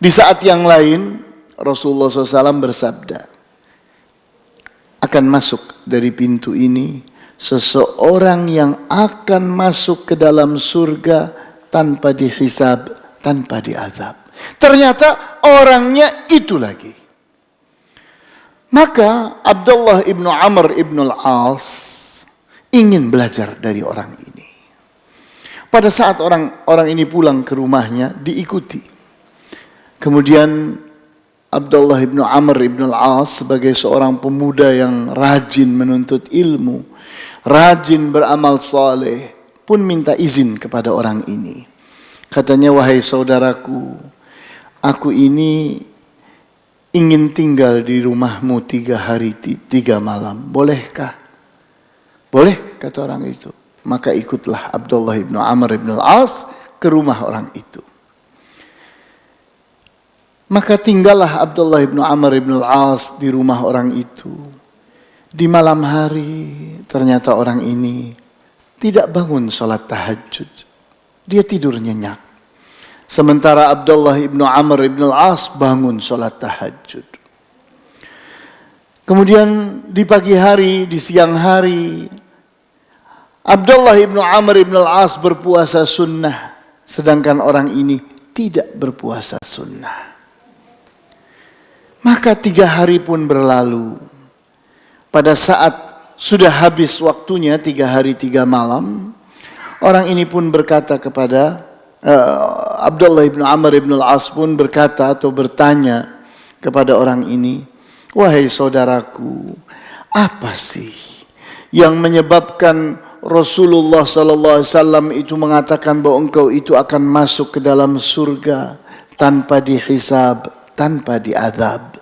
Di saat yang lain Rasulullah SAW bersabda, akan masuk dari pintu ini seseorang yang akan masuk ke dalam surga tanpa dihisab, tanpa diazab. Ternyata orangnya itu lagi. Maka Abdullah ibnu Amr ibnu al-As ingin belajar dari orang ini. Pada saat orang ini pulang ke rumahnya, diikuti. Kemudian Abdullah ibnu Amr ibnu al-As sebagai seorang pemuda yang rajin menuntut ilmu, rajin beramal saleh, pun minta izin kepada orang ini. Katanya, wahai saudaraku, aku ini ingin tinggal di rumahmu 3 hari 3 malam. Bolehkah? Boleh, kata orang itu. Maka ikutlah Abdullah ibnu Amr ibnu al-As ke rumah orang itu. Maka tinggallah Abdullah ibnu Amr ibnu al-As di rumah orang itu. Di malam hari ternyata orang ini tidak bangun sholat tahajud. Dia tidur nyenyak. Sementara Abdullah ibnu Amr ibnu al-As bangun sholat tahajud. Kemudian di pagi hari, di siang hari, Abdullah ibnu Amr ibnu al-As berpuasa sunnah, sedangkan orang ini tidak berpuasa sunnah. Maka 3 hari pun berlalu. Pada saat sudah habis waktunya 3 hari 3 malam, orang ini pun berkata kepada Abdullah ibnu Amr ibnu al-As pun berkata atau bertanya kepada orang ini, wahai saudaraku, apa sih yang menyebabkan Rasulullah sallallahu alaihi wasallam itu mengatakan bahwa engkau itu akan masuk ke dalam surga tanpa dihisab, tanpa diazab?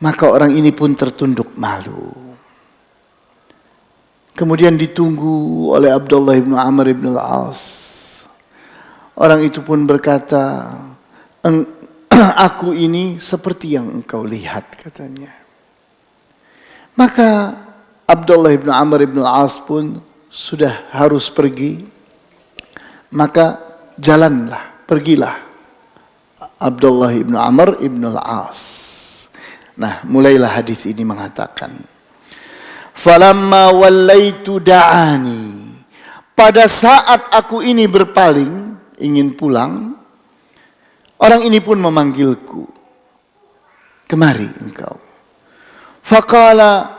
Maka orang ini pun tertunduk malu. Kemudian ditunggu oleh Abdullah ibnu Amr ibnu al-As. Orang itu pun berkata, aku ini seperti yang engkau lihat, katanya. Maka Abdullah ibnu Amr ibnu al-As pun sudah harus pergi. Maka jalanlah, pergilah Abdullah ibnu Amr ibnu al-As. Nah, mulailah hadis ini mengatakan, falamma wallaitu da'ani. Pada saat aku ini berpaling, ingin pulang, orang ini pun memanggilku. Kemari engkau. Faqala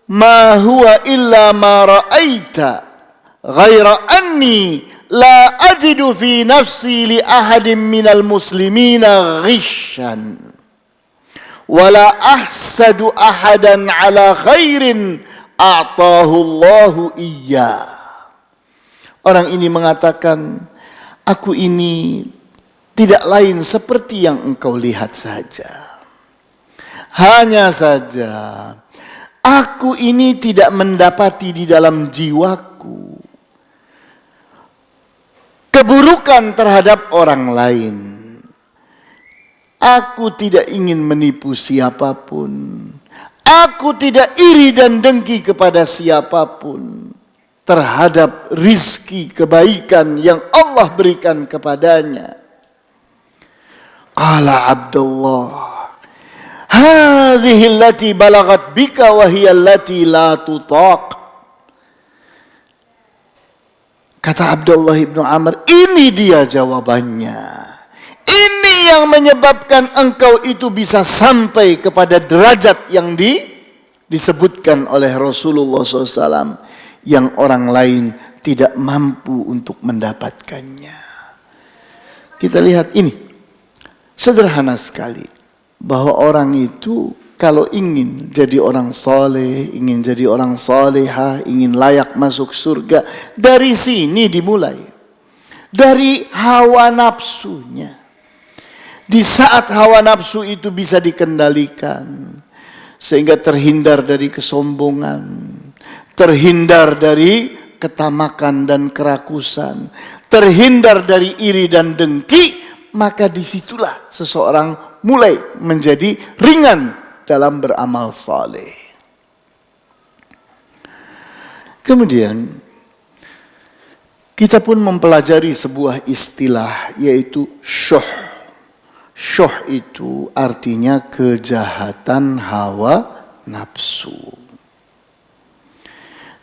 ma huwa illa ma ra'aita ghaira anni la ajidu fi nafsi li ahadin minal muslimina ghishan wala ahsadu ahadan ala khairin a'tahu Allahu iya. Orang ini mengatakan, aku ini tidak lain seperti yang engkau lihat saja. Hanya saja aku ini tidak mendapati di dalam jiwaku keburukan terhadap orang lain. Aku tidak ingin menipu siapapun. Aku tidak iri dan dengki kepada siapapun terhadap rizki kebaikan yang Allah berikan kepadanya. Qala Abdullah, hadhihi allati balagat bika wa hiya allati la tutaq. Kata Abdullah ibnu Amr, ini dia jawabannya. Ini yang menyebabkan engkau itu bisa sampai kepada derajat yang disebutkan oleh Rasulullah SAW, yang orang lain tidak mampu untuk mendapatkannya. Kita lihat ini, sederhana sekali, bahwa orang itu kalau ingin jadi orang saleh, ingin jadi orang salehah, ingin layak masuk surga, dari sini dimulai. Dari hawa nafsunya. Di saat hawa nafsu itu bisa dikendalikan, sehingga terhindar dari kesombongan, terhindar dari ketamakan dan kerakusan, terhindar dari iri dan dengki, maka disitulah seseorang mulai menjadi ringan dalam beramal saleh. Kemudian kita pun mempelajari sebuah istilah yaitu syuh. Syuh itu artinya kejahatan hawa nafsu.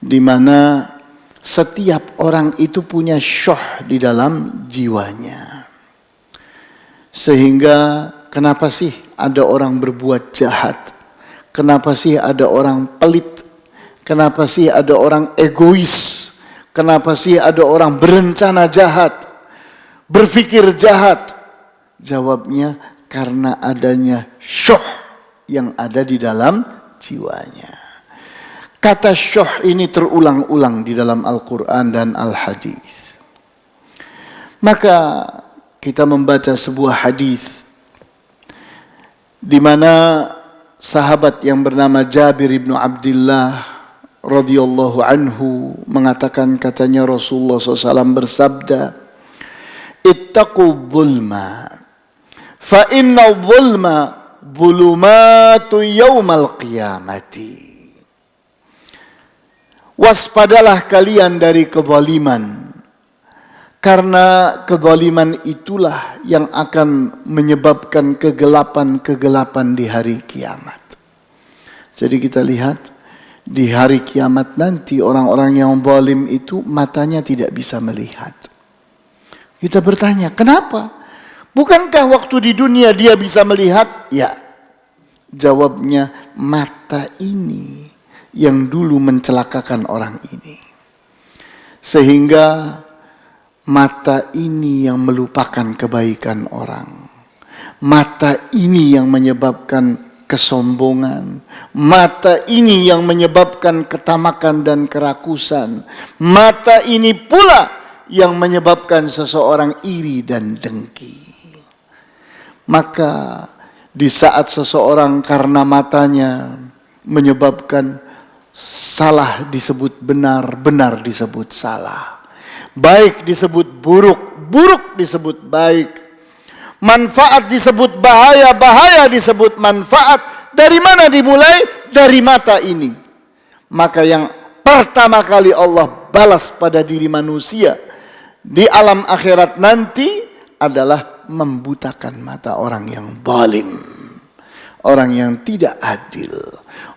Di mana setiap orang itu punya syuh di dalam jiwanya. Sehingga kenapa sih ada orang berbuat jahat? Kenapa sih ada orang pelit? Kenapa sih ada orang egois? Kenapa sih ada orang berencana jahat? Berpikir jahat? Jawabnya karena adanya syuh yang ada di dalam jiwanya. Kata syuh ini terulang-ulang di dalam Al-Quran dan Al-Hadis. Maka kita membaca sebuah hadis di mana sahabat yang bernama Jabir ibnu Abdullah radhiyallahu anhu mengatakan, katanya Rasulullah SAW bersabda, "Ittaqu dhulma, fa inna dhulma dhulumatu yaumal qiyamati." Waspadalah kalian dari kezaliman, karena kezaliman itulah yang akan menyebabkan kegelapan-kegelapan di hari kiamat. Jadi kita lihat di hari kiamat nanti orang-orang yang zalim itu matanya tidak bisa melihat. Kita bertanya, kenapa? Bukankah waktu di dunia dia bisa melihat? Ya. Jawabnya, mata ini yang dulu mencelakakan orang ini. Sehingga mata ini yang melupakan kebaikan orang. Mata ini yang menyebabkan kesombongan. Mata ini yang menyebabkan ketamakan dan kerakusan. Mata ini pula yang menyebabkan seseorang iri dan dengki. Maka di saat seseorang karena matanya menyebabkan salah disebut benar, benar disebut salah. Baik disebut buruk, buruk disebut baik. Manfaat disebut bahaya, bahaya disebut manfaat. Dari mana dimulai? Dari mata ini. Maka yang pertama kali Allah balas pada diri manusia di alam akhirat nanti adalah membutakan mata orang yang zalim, orang yang tidak adil,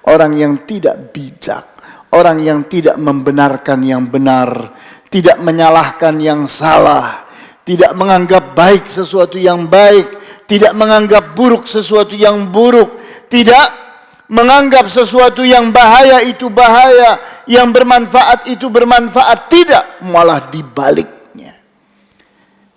orang yang tidak bijak, orang yang tidak membenarkan yang benar, tidak menyalahkan yang salah, tidak menganggap baik sesuatu yang baik, tidak menganggap buruk sesuatu yang buruk, tidak menganggap sesuatu yang bahaya itu bahaya, yang bermanfaat itu bermanfaat, tidak, malah dibaliknya.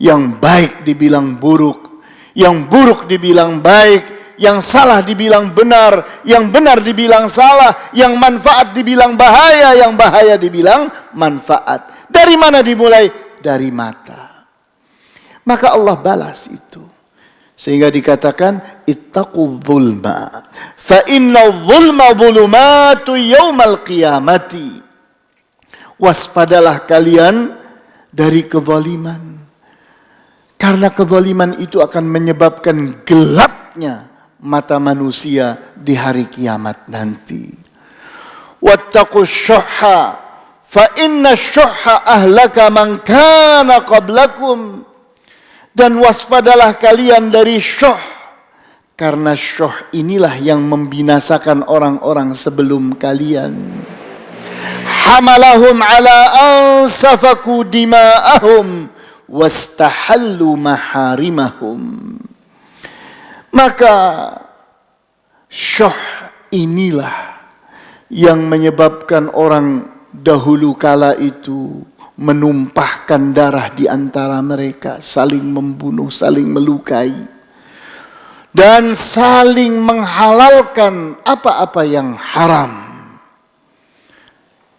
Yang baik dibilang buruk, yang buruk dibilang baik, yang salah dibilang benar, yang benar dibilang salah, yang manfaat dibilang bahaya, yang bahaya dibilang manfaat. Dari mana dimulai? Dari mata. Maka Allah balas itu. Sehingga dikatakan, ittaqu dhulma, fa inna dhulma dhulumatu yaumal qiyamati. Waspadalah kalian dari kezaliman. Karena kezaliman itu akan menyebabkan gelapnya mata manusia di hari kiamat nanti. Wattaqu syuhha, fa inna syuhha ahlaka man kana qablakum. Dan waspadalah kalian dari syuh, karena syuh inilah yang membinasakan orang-orang sebelum kalian. Hamalahum ala ansafaku dima'ahum wastahallu maharimahum. Maka syuh inilah yang menyebabkan orang dahulu kala itu menumpahkan darah di antara mereka, saling membunuh, saling melukai, dan saling menghalalkan apa-apa yang haram.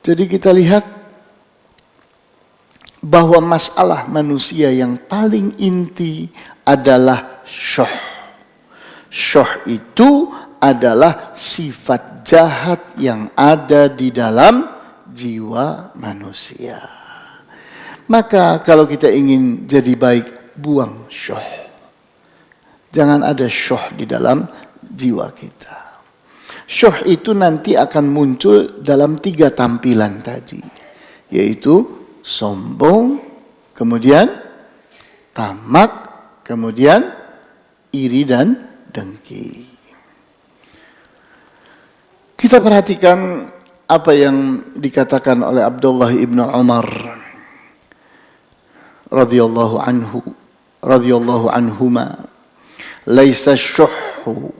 Jadi kita lihat bahwa masalah manusia yang paling inti adalah syuh. Syuh itu adalah sifat jahat yang ada di dalam jiwa manusia. Maka kalau kita ingin jadi baik, buang syuh. Jangan ada syuh di dalam jiwa kita. Syuh itu nanti akan muncul dalam 3 tampilan tadi, yaitu sombong, kemudian tamak, kemudian iri dan dengki. Kita perhatikan apa yang dikatakan oleh Abdullah ibnu Umar radhiyallahu anhuma, laisa syuhhu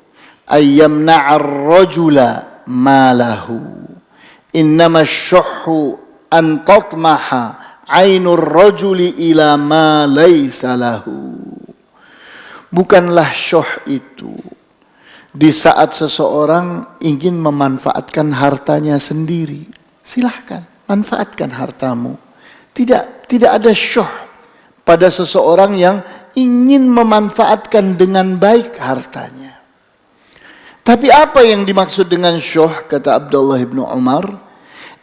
ay yamna'a ar-rajula malahu, innama syuhhu an tatmaha 'ainur rajuli ila ma laisa lahu. Bukanlah syuh itu di saat seseorang ingin memanfaatkan hartanya sendiri. Silahkan, manfaatkan hartamu. Tidak ada syuh pada seseorang yang ingin memanfaatkan dengan baik hartanya. Tapi apa yang dimaksud dengan syuh, kata Abdullah ibnu Umar,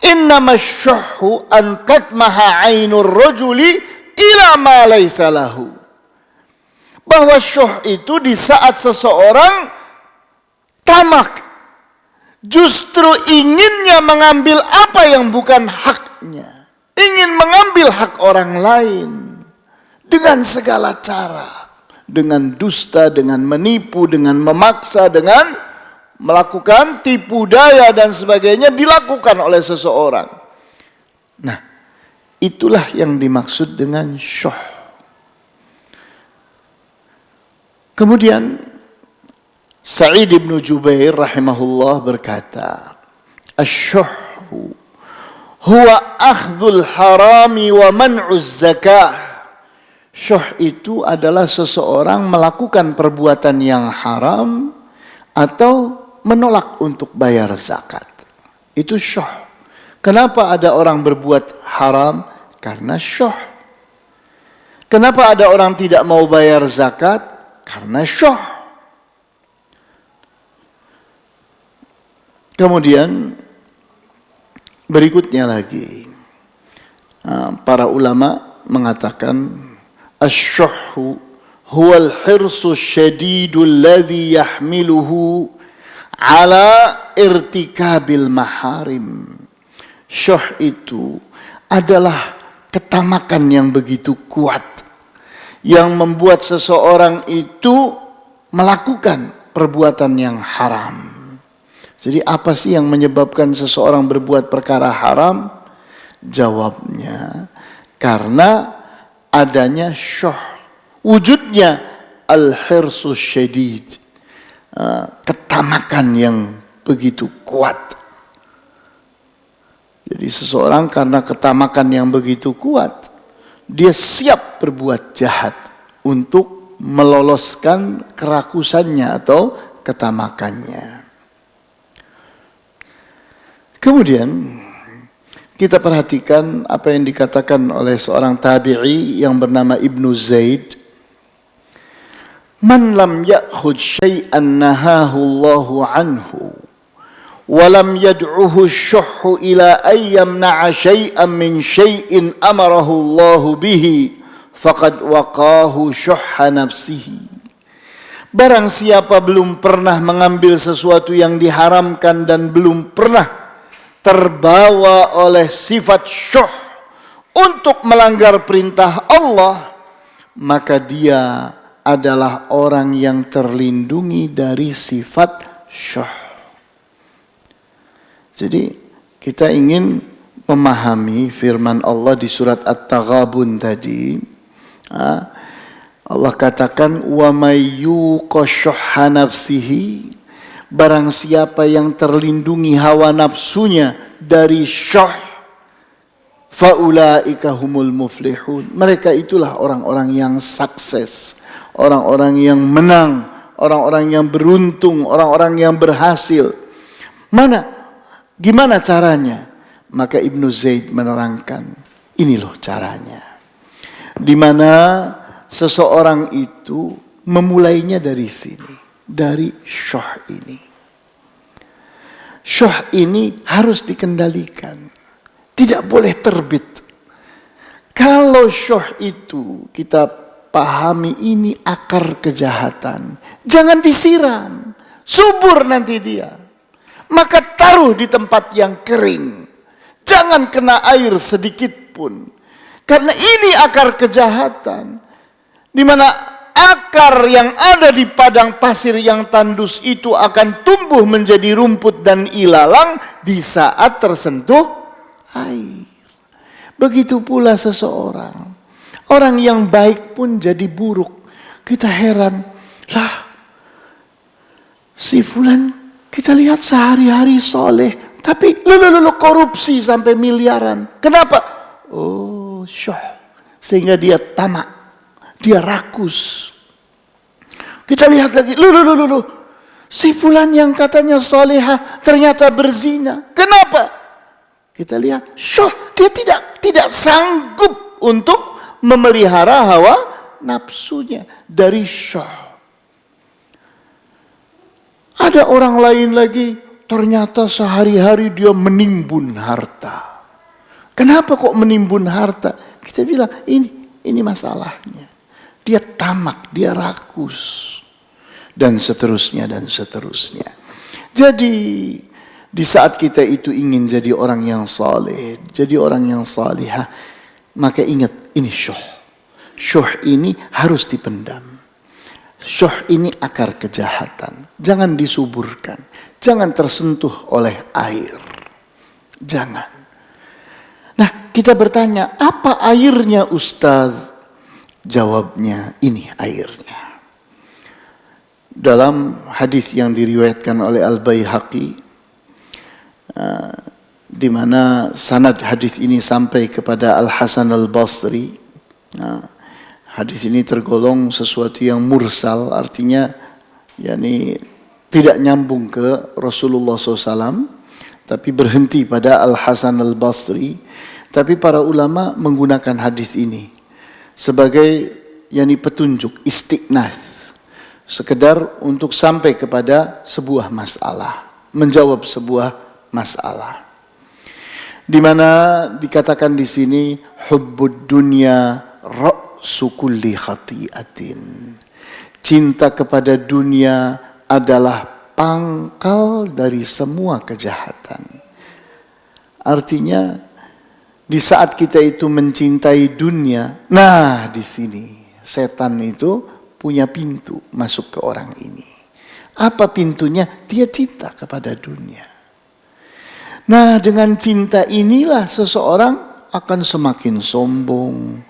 innama syuhhu an tatmaha 'ainur rajuli ila ma laysa lahu. Bahwa syuh itu di saat seseorang tamak, justru inginnya mengambil apa yang bukan haknya, ingin mengambil hak orang lain dengan segala cara, dengan dusta, dengan menipu, dengan memaksa, dengan melakukan tipu daya dan sebagainya dilakukan oleh seseorang. Nah, itulah yang dimaksud dengan syuh. Kemudian Sa'id bin Jubair rahimahullah berkata, "Asy-syuhhu huwa akhdhul harami wa man'uz zakah." Syuh itu adalah seseorang melakukan perbuatan yang haram atau menolak untuk bayar zakat. Itu syuh. Kenapa ada orang berbuat haram? Karena syuh. Kenapa ada orang tidak mau bayar zakat? Karena syuh. Kemudian berikutnya lagi, para ulama mengatakan asy-syuhhu huwal hirsu syadidul ladzi yahmiluhu ala irtikabil maharim. Syuh itu adalah ketamakan yang begitu kuat yang membuat seseorang itu melakukan perbuatan yang haram. Jadi apa sih yang menyebabkan seseorang berbuat perkara haram? Jawabnya, karena adanya syuh. Wujudnya al-hirsus syadid. Ketamakan yang begitu kuat. Jadi seseorang karena ketamakan yang begitu kuat, dia siap berbuat jahat untuk meloloskan kerakusannya atau ketamakannya. Kemudian kita perhatikan apa yang dikatakan oleh seorang tabi'i yang bernama Ibnu Zaid. Man lam ya'khudh syai'an nahahu Allahu anhu wa lam yad'uhu syuhhu ila ay yamna'a syai'an min syai'in amarahu Allahu bihi faqad waqahu syuhha nafsihi. Barang siapa belum pernah mengambil sesuatu yang diharamkan dan belum pernah terbawa oleh sifat syuh untuk melanggar perintah Allah, maka dia adalah orang yang terlindungi dari sifat syuh. Jadi kita ingin memahami firman Allah di surat At-Taghabun tadi. Allah katakan, wa may yuqa syuhha nafsihi, barang siapa yang terlindungi hawa nafsunya dari syuh, faulaika humul muflihun. Mereka itulah orang-orang yang sukses, orang-orang yang menang, orang-orang yang beruntung, orang-orang yang berhasil. Gimana caranya? Maka Ibnu Zaid menerangkan, ini loh caranya. Di mana seseorang itu memulainya dari sini. Dari syuh ini. Syuh ini harus dikendalikan. tidak boleh terbit. Kalau syuh itu kita pahami ini akar kejahatan, jangan disiram, subur nanti dia. Maka taruh di tempat yang kering, jangan kena air sedikit pun. Karena ini akar kejahatan, di mana akar yang ada di padang pasir yang tandus itu akan tumbuh menjadi rumput dan ilalang di saat tersentuh air. Begitu pula seseorang. Orang yang baik pun jadi buruk. Kita heran. Lah, si fulan kita lihat sehari-hari soleh. Tapi korupsi sampai miliaran. Kenapa? Oh, syuh. Sehingga dia tamak. Dia rakus. Kita lihat lagi. Si fulan yang katanya soleha ternyata berzina. Kenapa? Kita lihat, syuh, dia tidak sanggup untuk memelihara hawa nafsunya dari syuh. Ada orang lain lagi, ternyata sehari-hari dia menimbun harta. Kenapa kok menimbun harta? Kita bilang, ini masalahnya. Dia tamak, dia rakus. Dan seterusnya, dan seterusnya. Jadi, di saat kita itu ingin jadi orang yang saleh, jadi orang yang salihah, maka ingat ini syuh. Syuh ini harus dipendam. Syuh ini akar kejahatan. Jangan disuburkan. Jangan tersentuh oleh air. Jangan. Nah, kita bertanya, apa airnya Ustaz? Jawabnya, ini airnya. Dalam hadis yang diriwayatkan oleh Al-Baihaqi, di mana sanad hadis ini sampai kepada Al-Hasan Al-Basri. Hadis ini tergolong sesuatu yang mursal, artinya yakni tidak nyambung ke Rasulullah SAW, tapi berhenti pada Al-Hasan Al-Basri. Tapi para ulama menggunakan hadis ini sebagai yakni petunjuk, istiqnas, sekedar untuk sampai kepada sebuah masalah, menjawab sebuah masalah. Di mana dikatakan di sini hubbud dunya ra'su kulli khati'atin. Cinta kepada dunia adalah pangkal dari semua kejahatan. Artinya di saat kita itu mencintai dunia, nah di sini setan itu punya pintu masuk ke orang ini. Apa pintunya? Dia cinta kepada dunia. Nah, dengan cinta inilah seseorang akan semakin sombong,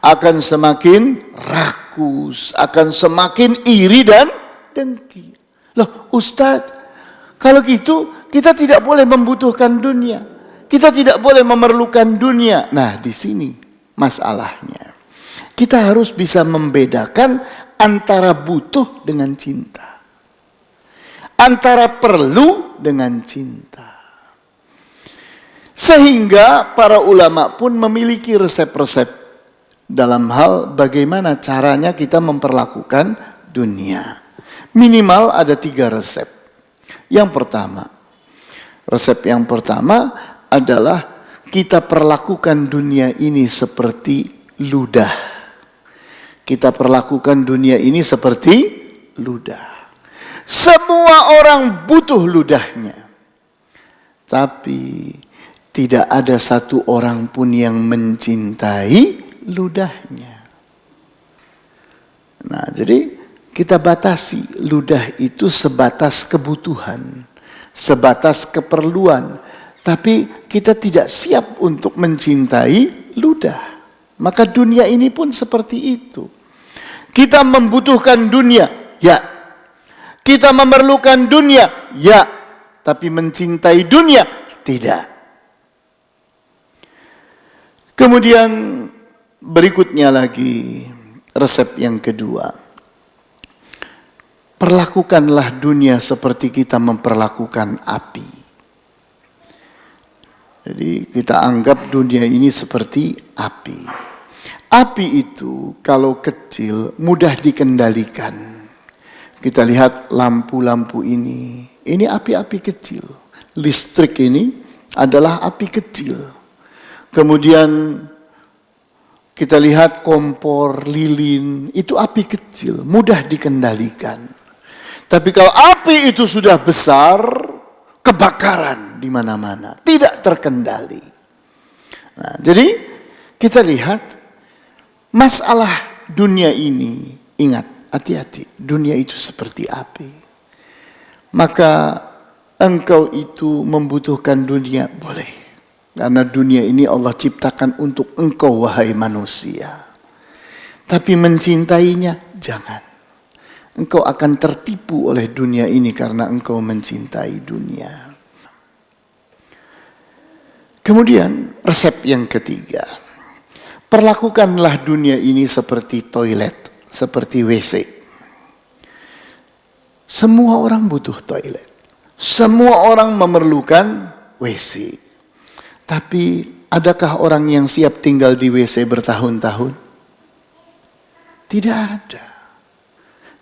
akan semakin rakus, akan semakin iri dan dengki. Loh, Ustadz, kalau gitu kita tidak boleh membutuhkan dunia. Kita tidak boleh memerlukan dunia. Nah, di sini masalahnya. Kita harus bisa membedakan antara butuh dengan cinta. Antara perlu dengan cinta. Sehingga para ulama pun memiliki resep-resep dalam hal bagaimana caranya kita memperlakukan dunia. Minimal ada 3 resep. Yang pertama, resep yang pertama adalah kita perlakukan dunia ini seperti ludah. Kita perlakukan dunia ini seperti ludah. Semua orang butuh ludahnya. Tapi tidak ada satu orang pun yang mencintai ludahnya. Nah, jadi kita batasi ludah itu sebatas kebutuhan, sebatas keperluan. Tapi kita tidak siap untuk mencintai ludah. Maka dunia ini pun seperti itu. Kita membutuhkan dunia, ya. Kita memerlukan dunia, ya. Tapi mencintai dunia, tidak. Kemudian berikutnya lagi resep yang kedua. Perlakukanlah dunia seperti kita memperlakukan api. Jadi kita anggap dunia ini seperti api. Api itu kalau kecil mudah dikendalikan. Kita lihat lampu-lampu ini api-api kecil. Listrik ini adalah api kecil. Kemudian kita lihat kompor, lilin, itu api kecil, mudah dikendalikan. Tapi kalau api itu sudah besar, kebakaran di mana-mana, tidak terkendali. Nah, jadi kita lihat masalah dunia ini, ingat, hati-hati, dunia itu seperti api. Maka engkau itu membutuhkan dunia, boleh. Karena dunia ini Allah ciptakan untuk engkau, wahai manusia. Tapi mencintainya, jangan. Engkau akan tertipu oleh dunia ini karena engkau mencintai dunia. Kemudian resep yang ketiga. Perlakukanlah dunia ini seperti toilet, seperti WC. Semua orang butuh toilet. Semua orang memerlukan WC. Tapi adakah orang yang siap tinggal di WC bertahun-tahun? Tidak ada.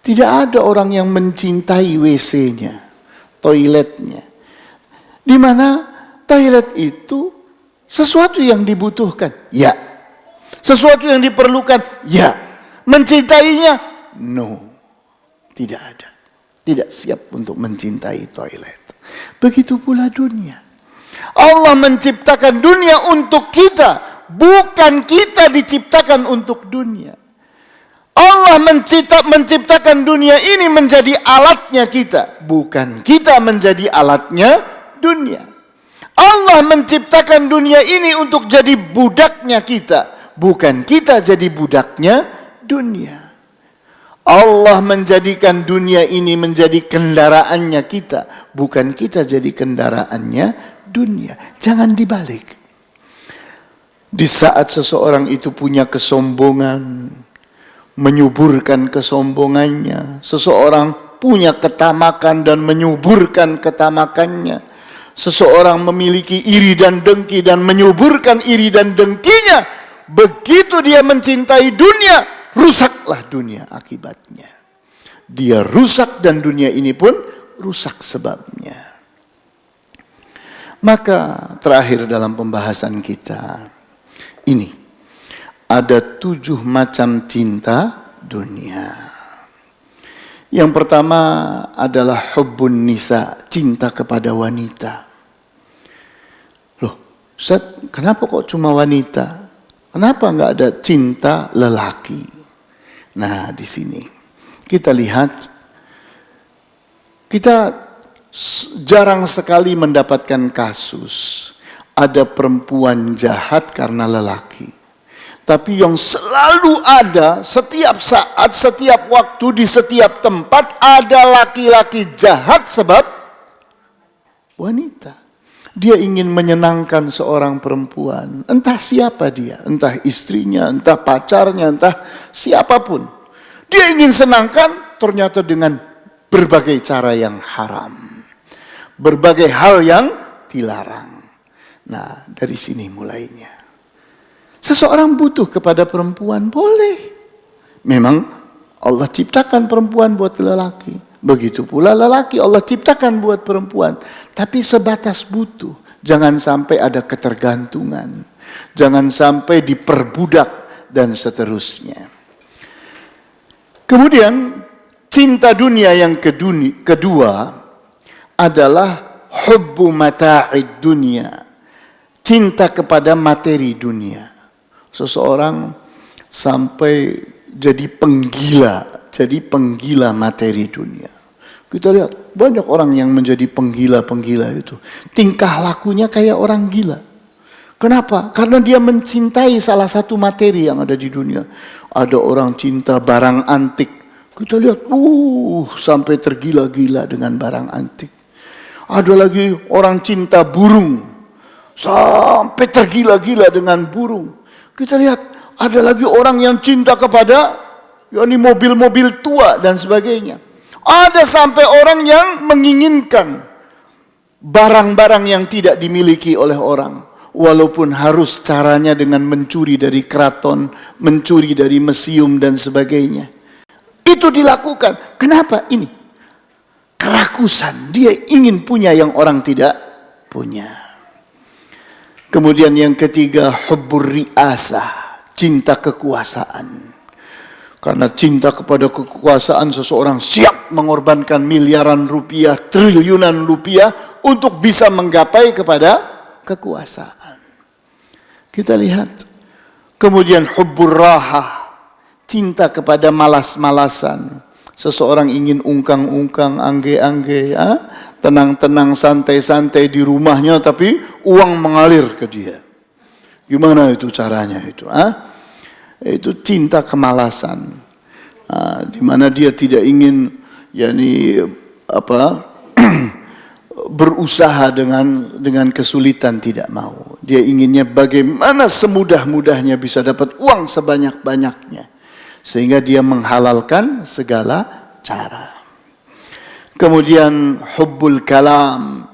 Tidak ada orang yang mencintai WC-nya, toiletnya. Di mana toilet itu sesuatu yang dibutuhkan, ya. Sesuatu yang diperlukan, ya. Mencintainya, no. Tidak ada. Tidak siap untuk mencintai toilet. Begitu pula dunia. Allah menciptakan dunia untuk kita, bukan kita diciptakan untuk dunia. Allah menciptakan dunia ini menjadi alatnya kita, bukan kita menjadi alatnya dunia. Allah menciptakan dunia ini untuk jadi budaknya kita, bukan kita jadi budaknya dunia. Allah menjadikan dunia ini menjadi kendaraannya kita, bukan kita jadi kendaraannya dunia. Jangan dibalik. Di saat seseorang itu punya kesombongan, menyuburkan kesombongannya. Seseorang punya ketamakan dan menyuburkan ketamakannya. Seseorang memiliki iri dan dengki dan menyuburkan iri dan dengkinya. Begitu dia mencintai dunia, rusaklah dunia akibatnya. Dia rusak dan dunia ini pun rusak sebabnya. Maka terakhir dalam pembahasan kita, ini ada 7 macam cinta dunia. Yang pertama adalah hubbun nisa, cinta kepada wanita. Loh, Ustaz, kenapa kok cuma wanita? Kenapa enggak ada cinta lelaki? Nah, di sini kita lihat, kita jarang sekali mendapatkan kasus ada perempuan jahat karena lelaki. Tapi yang selalu ada, setiap saat, setiap waktu, di setiap tempat, ada laki-laki jahat sebab wanita. Dia ingin menyenangkan seorang perempuan, entah siapa dia, entah istrinya, entah pacarnya, entah siapapun. Dia ingin senangkan, ternyata dengan berbagai cara yang haram. Berbagai hal yang dilarang. Nah, dari sini mulainya. Seseorang butuh kepada perempuan, boleh. Memang Allah ciptakan perempuan buat lelaki. Begitu pula lelaki Allah ciptakan buat perempuan. Tapi sebatas butuh. Jangan sampai ada ketergantungan. Jangan sampai diperbudak dan seterusnya. Kemudian cinta dunia yang kedua adalah hubbu mata'id dunia. Cinta kepada materi dunia. Seseorang sampai jadi penggila materi dunia. Kita lihat banyak orang yang menjadi penggila itu. Tingkah lakunya kayak orang gila. Kenapa? Karena dia mencintai salah satu materi yang ada di dunia. Ada orang cinta barang antik. Kita lihat, sampai tergila-gila dengan barang antik. Ada lagi orang cinta burung, sampai tergila-gila dengan burung. Kita lihat, ada lagi orang yang cinta kepada mobil-mobil tua dan sebagainya. Ada sampai orang yang menginginkan barang-barang yang tidak dimiliki oleh orang. Walaupun harus caranya dengan mencuri dari keraton, mencuri dari museum dan sebagainya. Itu dilakukan. Kenapa ini? Kerakusan. Dia ingin punya yang orang tidak punya. Kemudian yang ketiga, hubbur riasah, cinta kekuasaan. Karena cinta kepada kekuasaan, seseorang siap mengorbankan miliaran rupiah, triliunan rupiah untuk bisa menggapai kepada kekuasaan. Kita lihat. Kemudian hubbur rahah, cinta kepada malas-malasan. Seseorang ingin ungkang-ungkang, angge-angge, tenang-tenang, santai-santai di rumahnya, tapi uang mengalir ke dia. Gimana itu caranya itu? Itu cinta kemalasan, di mana dia tidak ingin, berusaha dengan kesulitan, tidak mau. Dia inginnya bagaimana semudah-mudahnya bisa dapat uang sebanyak-banyaknya. Sehingga dia menghalalkan segala cara. Kemudian hubbul kalam,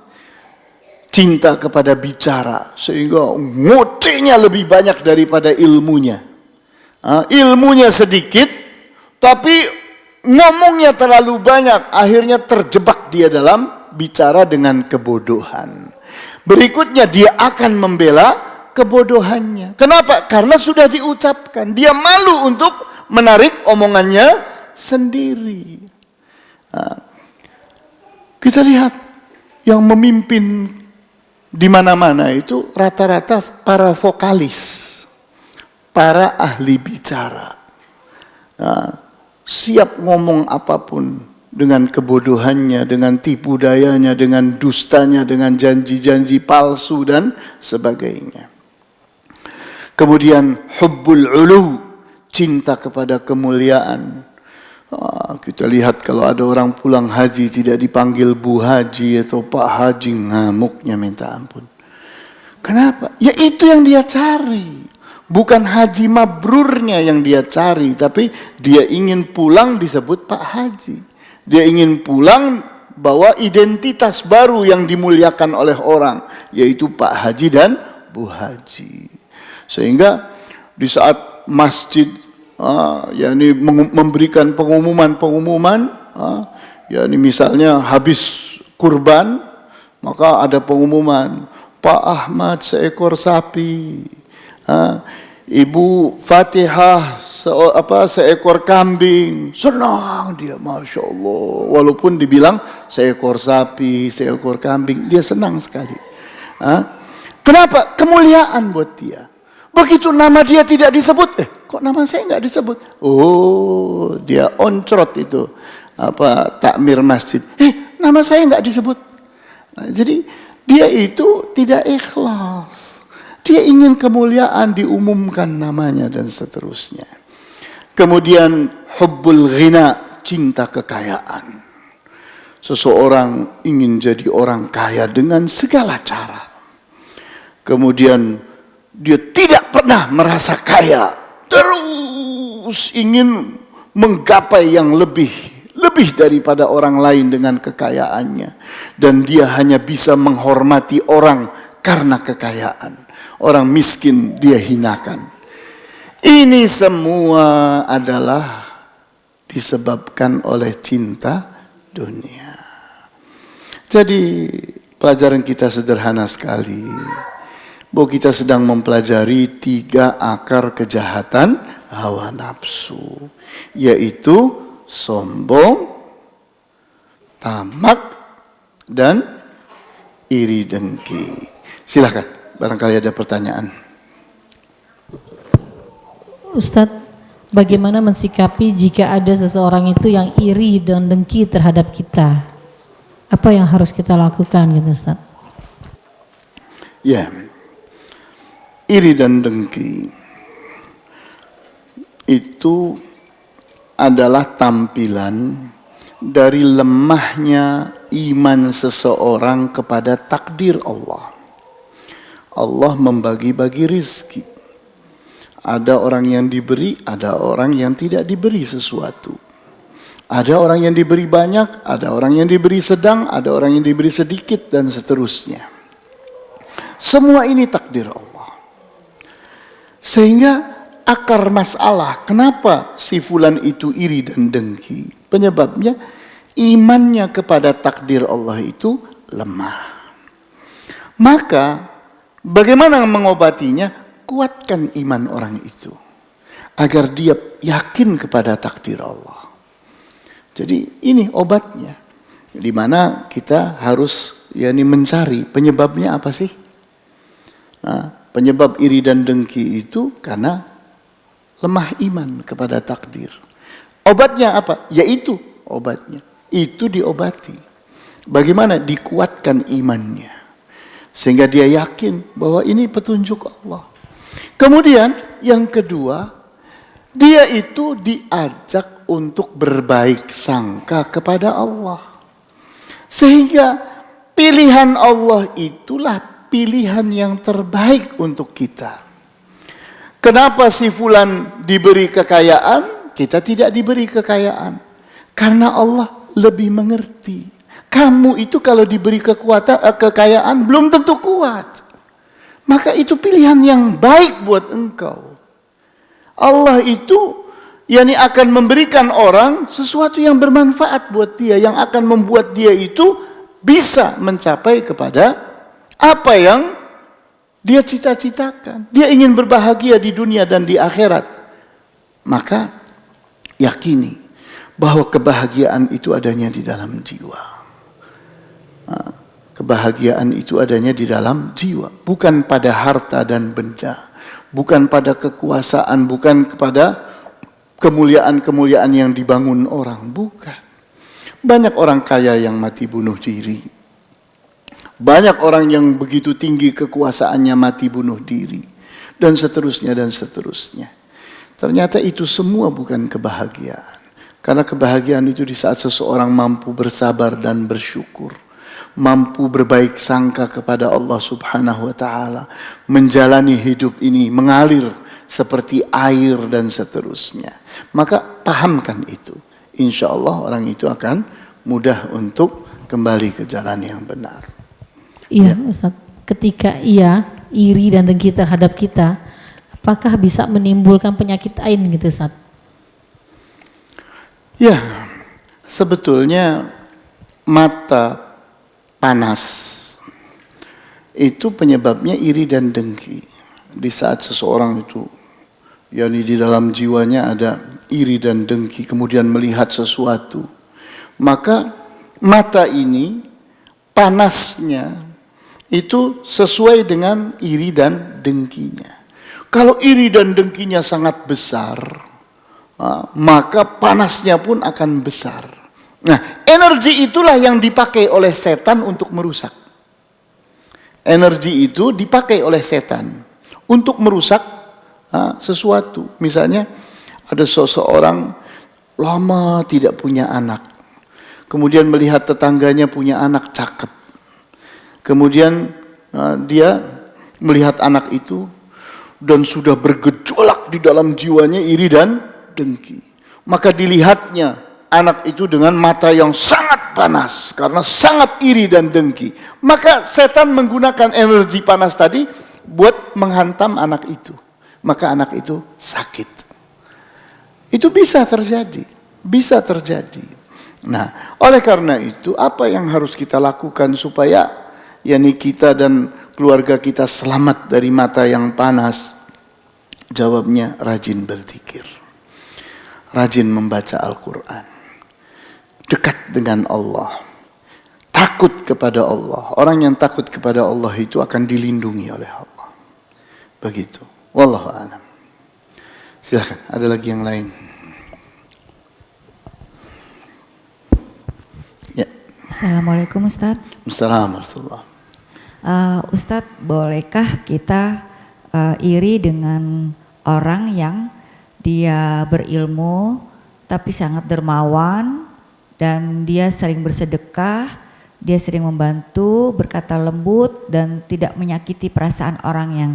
cinta kepada bicara. Sehingga ngocehnya lebih banyak daripada ilmunya. Ilmunya sedikit, tapi ngomongnya terlalu banyak. Akhirnya terjebak dia dalam bicara dengan kebodohan. Berikutnya dia akan membela kebodohannya. Kenapa? Karena sudah diucapkan. Dia malu untuk menarik omongannya sendiri. Kita lihat yang memimpin di mana-mana itu rata-rata para vokalis, para ahli bicara. Siap ngomong apapun dengan kebodohannya, dengan tipu dayanya, dengan dustanya, dengan janji-janji palsu dan sebagainya. Kemudian hubbul ulu, cinta kepada kemuliaan. Kita lihat kalau ada orang pulang haji tidak dipanggil Bu Haji atau Pak Haji, ngamuknya minta ampun. Kenapa? Ya itu yang dia cari. Bukan haji mabrurnya yang dia cari, tapi dia ingin pulang disebut Pak Haji. Dia ingin pulang bawa identitas baru yang dimuliakan oleh orang, yaitu Pak Haji dan Bu Haji. Sehingga di saat masjid memberikan pengumuman, misalnya habis kurban, maka ada pengumuman, Pak Ahmad seekor sapi, Ibu Fatihah seekor kambing. Senang dia, Masya Allah. Walaupun dibilang seekor sapi, seekor kambing, dia senang sekali. Kenapa? Kemuliaan buat dia. Begitu nama dia tidak disebut, kok nama saya nggak disebut? Oh, dia oncrot itu, takmir masjid. Nama saya nggak disebut. Jadi dia itu tidak ikhlas. Dia ingin kemuliaan, diumumkan namanya dan seterusnya. Kemudian hubbul ghina, cinta kekayaan. Seseorang ingin jadi orang kaya dengan segala cara. Kemudian dia tidak pernah merasa kaya, terus ingin menggapai yang lebih daripada orang lain dengan kekayaannya. Dan dia hanya bisa menghormati orang karena kekayaan. Orang miskin dia hinakan. Ini semua adalah disebabkan oleh cinta dunia. Jadi pelajaran kita sederhana sekali. Bahwa kita sedang mempelajari 3 akar kejahatan hawa nafsu. Yaitu sombong, tamak, dan iri dengki. Silakan. Barangkali ada pertanyaan. Ustadz, bagaimana mensikapi jika ada seseorang itu yang iri dan dengki terhadap kita? Apa yang harus kita lakukan gitu Ustadz? Ya, iri dan dengki itu adalah tampilan dari lemahnya iman seseorang kepada takdir Allah. Allah membagi-bagi rizki. Ada orang yang diberi, ada orang yang tidak diberi sesuatu. Ada orang yang diberi banyak, ada orang yang diberi sedang, ada orang yang diberi sedikit, dan seterusnya. Semua ini takdir Allah. Sehingga akar masalah, kenapa si fulan itu iri dan dengki? Penyebabnya, imannya kepada takdir Allah itu lemah. Maka, Bagaimana mengobatinya? Kuatkan iman orang itu agar dia yakin kepada takdir Allah. Jadi ini obatnya, di mana kita harus mencari penyebabnya apa sih? Nah, penyebab iri dan dengki itu karena lemah iman kepada takdir. Obatnya apa? Yaitu obatnya. Itu diobati. Bagaimana? Dikuatkan imannya. Sehingga dia yakin bahwa ini petunjuk Allah. Kemudian yang kedua, dia itu diajak untuk berbaik sangka kepada Allah. Sehingga pilihan Allah itulah pilihan yang terbaik untuk kita. Kenapa si fulan diberi kekayaan, kita tidak diberi kekayaan? Karena Allah lebih mengerti. Kamu itu kalau diberi kekayaan belum tentu kuat. Maka itu pilihan yang baik buat engkau. Allah itu akan memberikan orang sesuatu yang bermanfaat buat dia, yang akan membuat dia itu bisa mencapai kepada apa yang dia cita-citakan. Dia ingin berbahagia di dunia dan di akhirat. Maka yakini bahwa kebahagiaan itu adanya di dalam jiwa. Kebahagiaan itu adanya di dalam jiwa, bukan pada harta dan benda, bukan pada kekuasaan, bukan kepada kemuliaan-kemuliaan yang dibangun orang, bukan. Banyak orang kaya yang mati bunuh diri. Banyak orang yang begitu tinggi kekuasaannya mati bunuh diri. Dan seterusnya dan seterusnya. Ternyata itu semua bukan kebahagiaan. Karena kebahagiaan itu di saat seseorang mampu bersabar dan bersyukur. Mampu berbaik sangka kepada Allah Subhanahu wa ta'ala. Menjalani hidup ini mengalir seperti air dan seterusnya. Maka pahamkan itu. Insya Allah orang itu akan mudah untuk kembali ke jalan yang benar. Iya, Ustaz. Ketika ia iri dan dengki terhadap kita, apakah bisa menimbulkan penyakit ain gitu, Ustaz? Ya, sebetulnya mata panas itu penyebabnya iri dan dengki. Di saat seseorang itu di dalam jiwanya ada iri dan dengki, kemudian melihat sesuatu, maka mata ini panasnya itu sesuai dengan iri dan dengkinya. Kalau iri dan dengkinya sangat besar, maka panasnya pun akan besar. Nah, energi itulah yang dipakai oleh setan untuk merusak. Energi itu dipakai oleh setan untuk merusak sesuatu. Misalnya ada seseorang lama tidak punya anak. Kemudian melihat tetangganya punya anak cakep. Kemudian dia melihat anak itu dan sudah bergejolak di dalam jiwanya iri dan dengki. Maka dilihatnya anak itu dengan mata yang sangat panas karena sangat iri dan dengki. Maka setan menggunakan energi panas tadi buat menghantam anak itu. Maka anak itu sakit. Itu bisa terjadi, bisa terjadi. Nah, oleh karena itu apa yang harus kita lakukan supaya kita dan keluarga kita selamat dari mata yang panas? Jawabnya rajin berzikir. Rajin membaca Al-Quran. Dekat dengan Allah. Takut kepada Allah. Orang yang takut kepada Allah itu akan dilindungi oleh Allah. Begitu. Wallahu a'lam. Silakan, ada lagi yang lain. Ya. Assalamualaikum Ustaz. Assalamualaikum. Ustaz, bolehkah kita iri dengan orang yang dia berilmu tapi sangat dermawan dan dia sering bersedekah, dia sering membantu, berkata lembut dan tidak menyakiti perasaan orang yang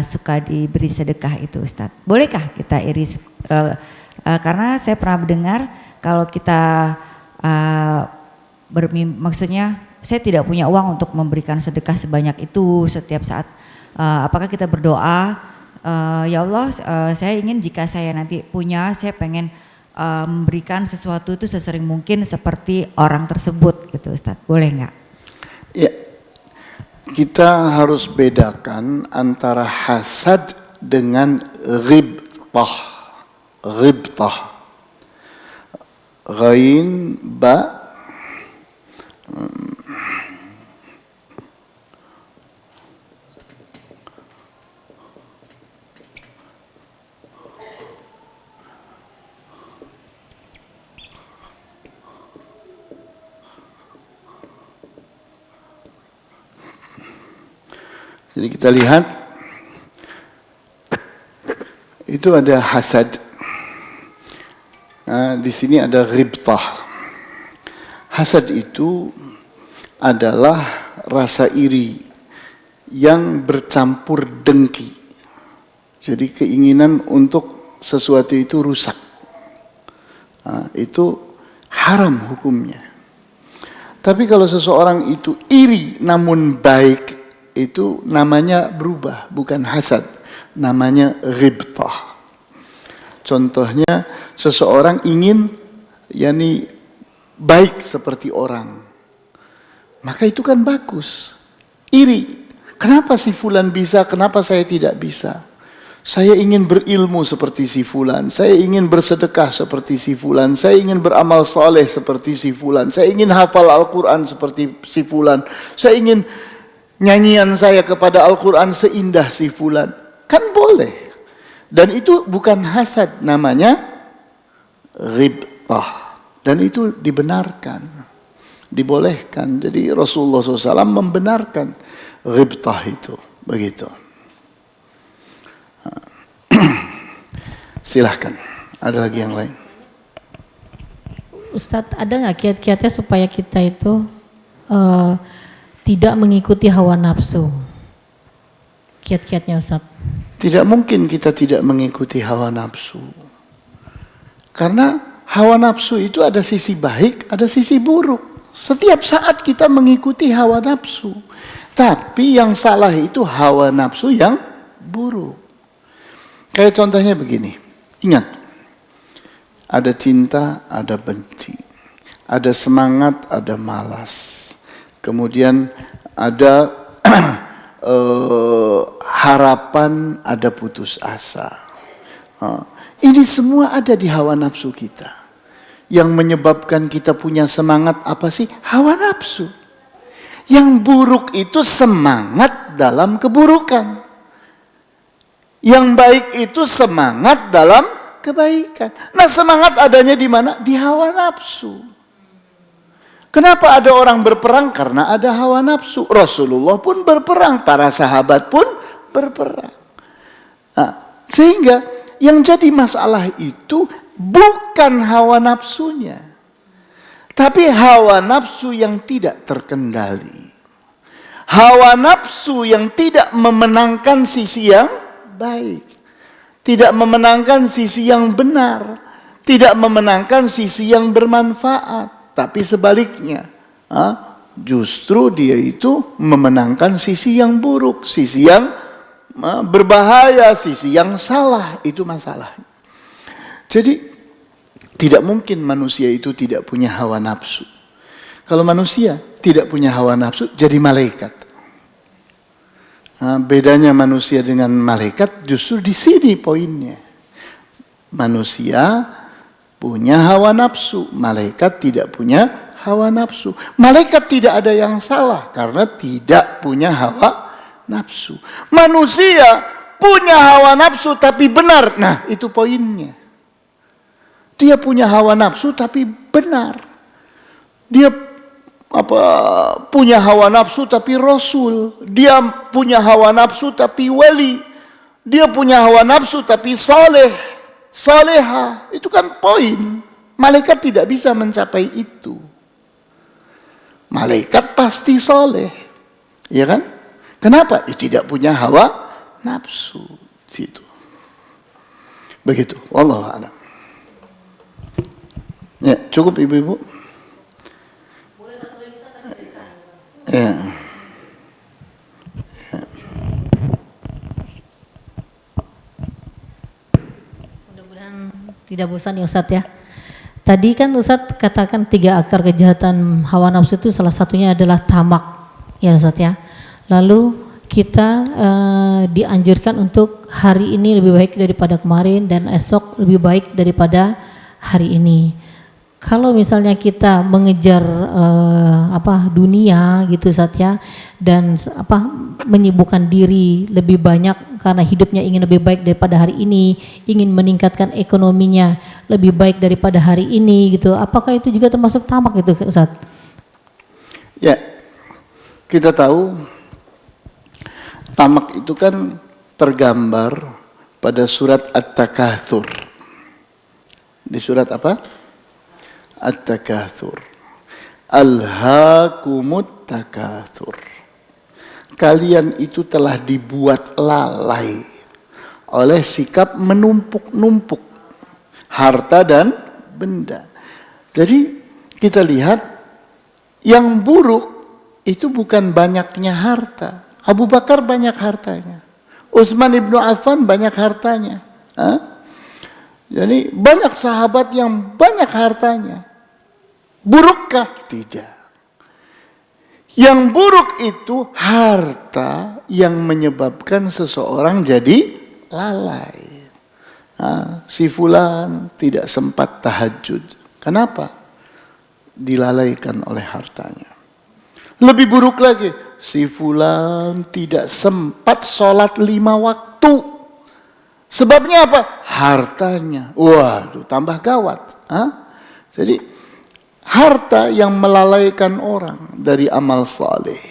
suka diberi sedekah itu, Ustaz? Bolehkah kita iri? Karena saya pernah mendengar kalau kita maksudnya saya tidak punya uang untuk memberikan sedekah sebanyak itu setiap saat. Apakah kita berdoa, ya Allah, saya ingin jika saya nanti punya, saya pengen memberikan sesuatu itu sesering mungkin seperti orang tersebut gitu, Ustaz. Boleh nggak? Ya, kita harus bedakan antara hasad dengan ghibtah. Ghibtah. Ghain, ba, jadi kita lihat itu ada hasad. Nah, di sini ada ghibtah. Hasad itu adalah rasa iri yang bercampur dengki. Jadi keinginan untuk sesuatu itu rusak. Nah, itu haram hukumnya. Tapi kalau seseorang itu iri namun baik, itu namanya berubah, bukan hasad, namanya ghibtah. Contohnya seseorang ingin baik seperti orang, maka itu kan bagus. Iri, kenapa si fulan bisa, kenapa saya tidak bisa? Saya ingin berilmu seperti si fulan, saya ingin bersedekah seperti si fulan, saya ingin beramal soleh seperti si fulan, saya ingin hafal Al-Quran seperti si fulan, saya ingin nyanyian saya kepada Al-Quran seindah si fulan. Kan boleh. Dan itu bukan hasad, namanya ghibtah. Dan itu dibenarkan, dibolehkan. Jadi Rasulullah SAW membenarkan ghibtah itu. Begitu. Silahkan. Ada lagi yang lain? Ustadz, ada nggak kiat-kiatnya supaya kita itu tidak mengikuti hawa nafsu? Kiat-kiatnya Ustadz. Tidak mungkin kita tidak mengikuti hawa nafsu. Karena hawa nafsu itu ada sisi baik, ada sisi buruk. Setiap saat kita mengikuti hawa nafsu. Tapi yang salah itu hawa nafsu yang buruk. Kayak contohnya begini. Ingat, ada cinta, ada benci. Ada semangat, ada malas. Kemudian ada harapan, ada putus asa. Ini semua ada di hawa nafsu kita. Yang menyebabkan kita punya semangat apa sih? Hawa nafsu. Yang buruk itu semangat dalam keburukan. Yang baik itu semangat dalam kebaikan. Nah, semangat adanya di mana? Di hawa nafsu. Kenapa ada orang berperang? Karena ada hawa nafsu. Rasulullah pun berperang, para sahabat pun berperang. Nah, sehingga yang jadi masalah itu bukan hawa nafsunya, tapi hawa nafsu yang tidak terkendali. Hawa nafsu yang tidak memenangkan sisi yang baik, tidak memenangkan sisi yang benar, tidak memenangkan sisi yang bermanfaat. Tapi sebaliknya, justru dia itu memenangkan sisi yang buruk, sisi yang berbahaya, sisi yang salah. Itu masalah. Jadi tidak mungkin manusia itu tidak punya hawa nafsu. Kalau manusia tidak punya hawa nafsu, jadi malaikat. Bedanya manusia dengan malaikat justru di sini poinnya. Manusia punya hawa nafsu, malaikat tidak punya hawa nafsu. Malaikat tidak ada yang salah karena tidak punya hawa nafsu. Manusia punya hawa nafsu tapi benar. Nah, itu poinnya. Dia punya hawa nafsu tapi benar. Dia punya hawa nafsu tapi rasul. Dia punya hawa nafsu tapi wali. Dia punya hawa nafsu tapi saleh. Saleha, itu kan poin. Malaikat tidak bisa mencapai itu. Malaikat pasti soleh, ya kan? Kenapa? Tidak punya hawa nafsu. Situ. Begitu. Wallahu a'lam. Ya, cukup ibu-ibu. Ya. Tidak bosan ya Ustadz ya. Tadi kan Ustadz katakan 3 akar kejahatan hawa nafsu itu salah satunya adalah tamak ya Ustadz ya. Lalu kita dianjurkan untuk hari ini lebih baik daripada kemarin dan esok lebih baik daripada hari ini. Kalau misalnya kita mengejar dunia gitu saja dan menyibukkan diri lebih banyak karena hidupnya ingin lebih baik daripada hari ini, ingin meningkatkan ekonominya lebih baik daripada hari ini gitu. Apakah itu juga termasuk tamak itu, Ustaz? Ya, kita tahu tamak itu kan tergambar pada surat At-Takatsur. Di surat apa? At-Takatsur. Alhaakumut takatsur. Kalian itu telah dibuat lalai oleh sikap menumpuk-numpuk harta dan benda. Jadi kita lihat yang buruk itu bukan banyaknya harta. Abu Bakar banyak hartanya. Utsman ibnu Affan banyak hartanya. Jadi banyak sahabat yang banyak hartanya. Burukkah? Tidak. Yang buruk itu harta yang menyebabkan seseorang jadi lalai. Si fulan tidak sempat tahajud. Kenapa? Dilalaikan oleh hartanya. Lebih buruk lagi, si fulan tidak sempat sholat 5 waktu. Sebabnya apa? Hartanya. Waduh, tambah gawat. Jadi harta yang melalaikan orang dari amal saleh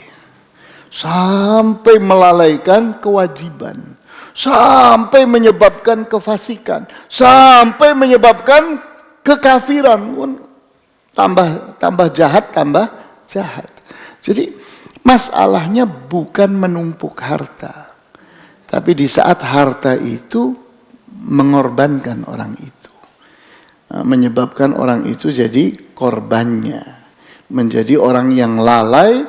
sampai melalaikan kewajiban, sampai menyebabkan kefasikan, sampai menyebabkan kekafiran. Tambah jahat, tambah jahat. Jadi masalahnya bukan menumpuk harta, tapi di saat harta itu mengorbankan orang itu, menyebabkan orang itu jadi korbannya, menjadi orang yang lalai,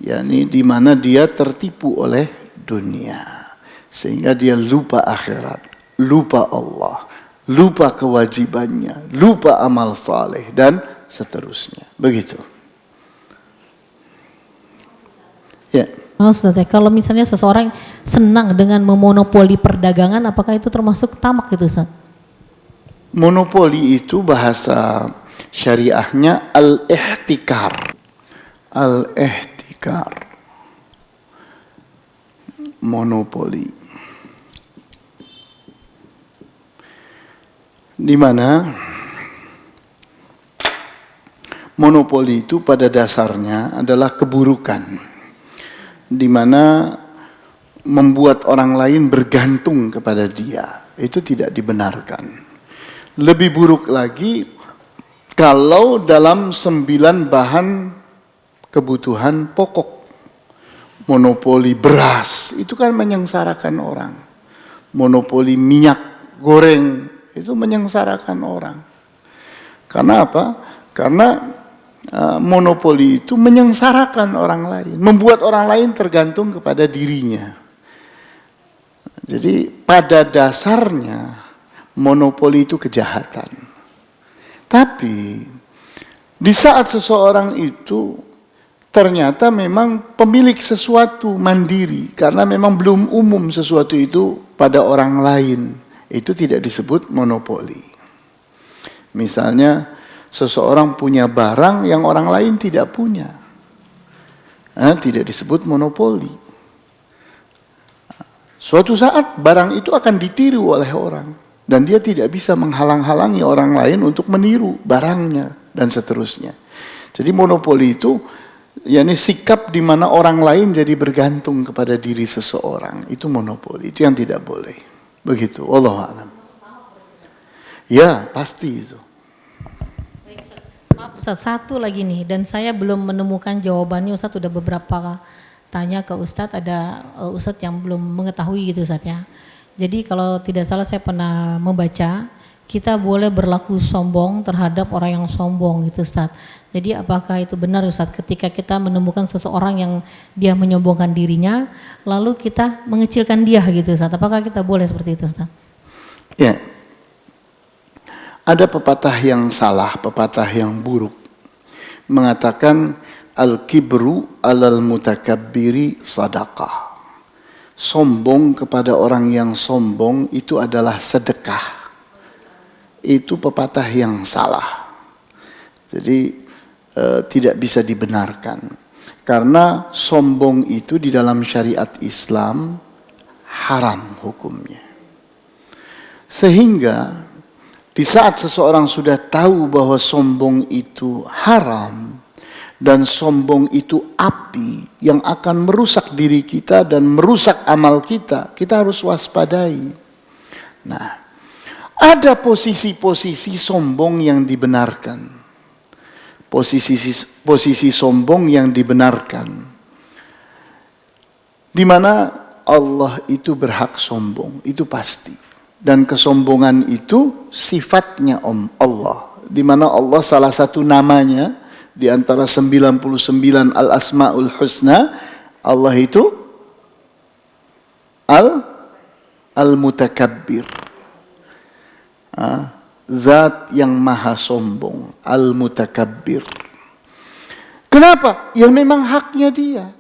yakni di mana dia tertipu oleh dunia, sehingga dia lupa akhirat, lupa Allah, lupa kewajibannya, lupa amal saleh dan seterusnya. Begitu. Ya. Ustaz, kalau misalnya seseorang senang dengan memonopoli perdagangan, apakah itu termasuk tamak gitu, Ustaz? Monopoli itu bahasa syariahnya al-ihtikar. Al-ihtikar. Monopoli. Di mana monopoli itu pada dasarnya adalah keburukan, di mana membuat orang lain bergantung kepada dia. Itu tidak dibenarkan. Lebih buruk lagi kalau dalam 9 bahan kebutuhan pokok, monopoli beras, itu kan menyengsarakan orang. Monopoli minyak goreng, itu menyengsarakan orang. Karena apa? Karena monopoli itu menyengsarakan orang lain, membuat orang lain tergantung kepada dirinya. Jadi pada dasarnya monopoli itu kejahatan. Tapi di saat seseorang itu ternyata memang pemilik sesuatu mandiri, karena memang belum umum sesuatu itu pada orang lain, itu tidak disebut monopoli. Misalnya seseorang punya barang yang orang lain tidak punya, tidak disebut monopoli. Suatu saat barang itu akan ditiru oleh orang, dan dia tidak bisa menghalang-halangi orang lain untuk meniru barangnya dan seterusnya. Jadi monopoli itu yakni sikap di mana orang lain jadi bergantung kepada diri seseorang. Itu monopoli, itu yang tidak boleh. Begitu, wallahu a'lam. Ya, pasti itu. Maaf Ustaz, satu lagi nih, dan saya belum menemukan jawabannya. Ustaz sudah beberapa tanya ke Ustaz, ada Ustaz yang belum mengetahui gitu Ustaz ya. Jadi kalau tidak salah saya pernah membaca, kita boleh berlaku sombong terhadap orang yang sombong gitu Ustaz. Jadi apakah itu benar Ustaz, ketika kita menemukan seseorang yang dia menyombongkan dirinya, lalu kita mengecilkan dia gitu Ustaz, apakah kita boleh seperti itu Ustaz? Ya, ada pepatah yang salah, pepatah yang buruk, mengatakan Al-kibru alal mutakabbiri sadaqah. Sombong kepada orang yang sombong itu adalah sedekah. Itu pepatah yang salah. Jadi tidak bisa dibenarkan. Karena sombong itu di dalam syariat Islam haram hukumnya. Sehingga di saat seseorang sudah tahu bahwa sombong itu haram, dan sombong itu api yang akan merusak diri kita dan merusak amal kita, kita harus waspadai. Nah, ada posisi-posisi sombong yang dibenarkan. Posisi sombong yang dibenarkan. Di mana Allah itu berhak sombong, itu pasti. Dan kesombongan itu sifatnya Allah. Di mana Allah salah satu namanya di antara 99 al-asma'ul husna, Allah itu al-mutakabbir. Zat yang maha sombong, al-mutakabbir. Kenapa? Ya memang haknya dia.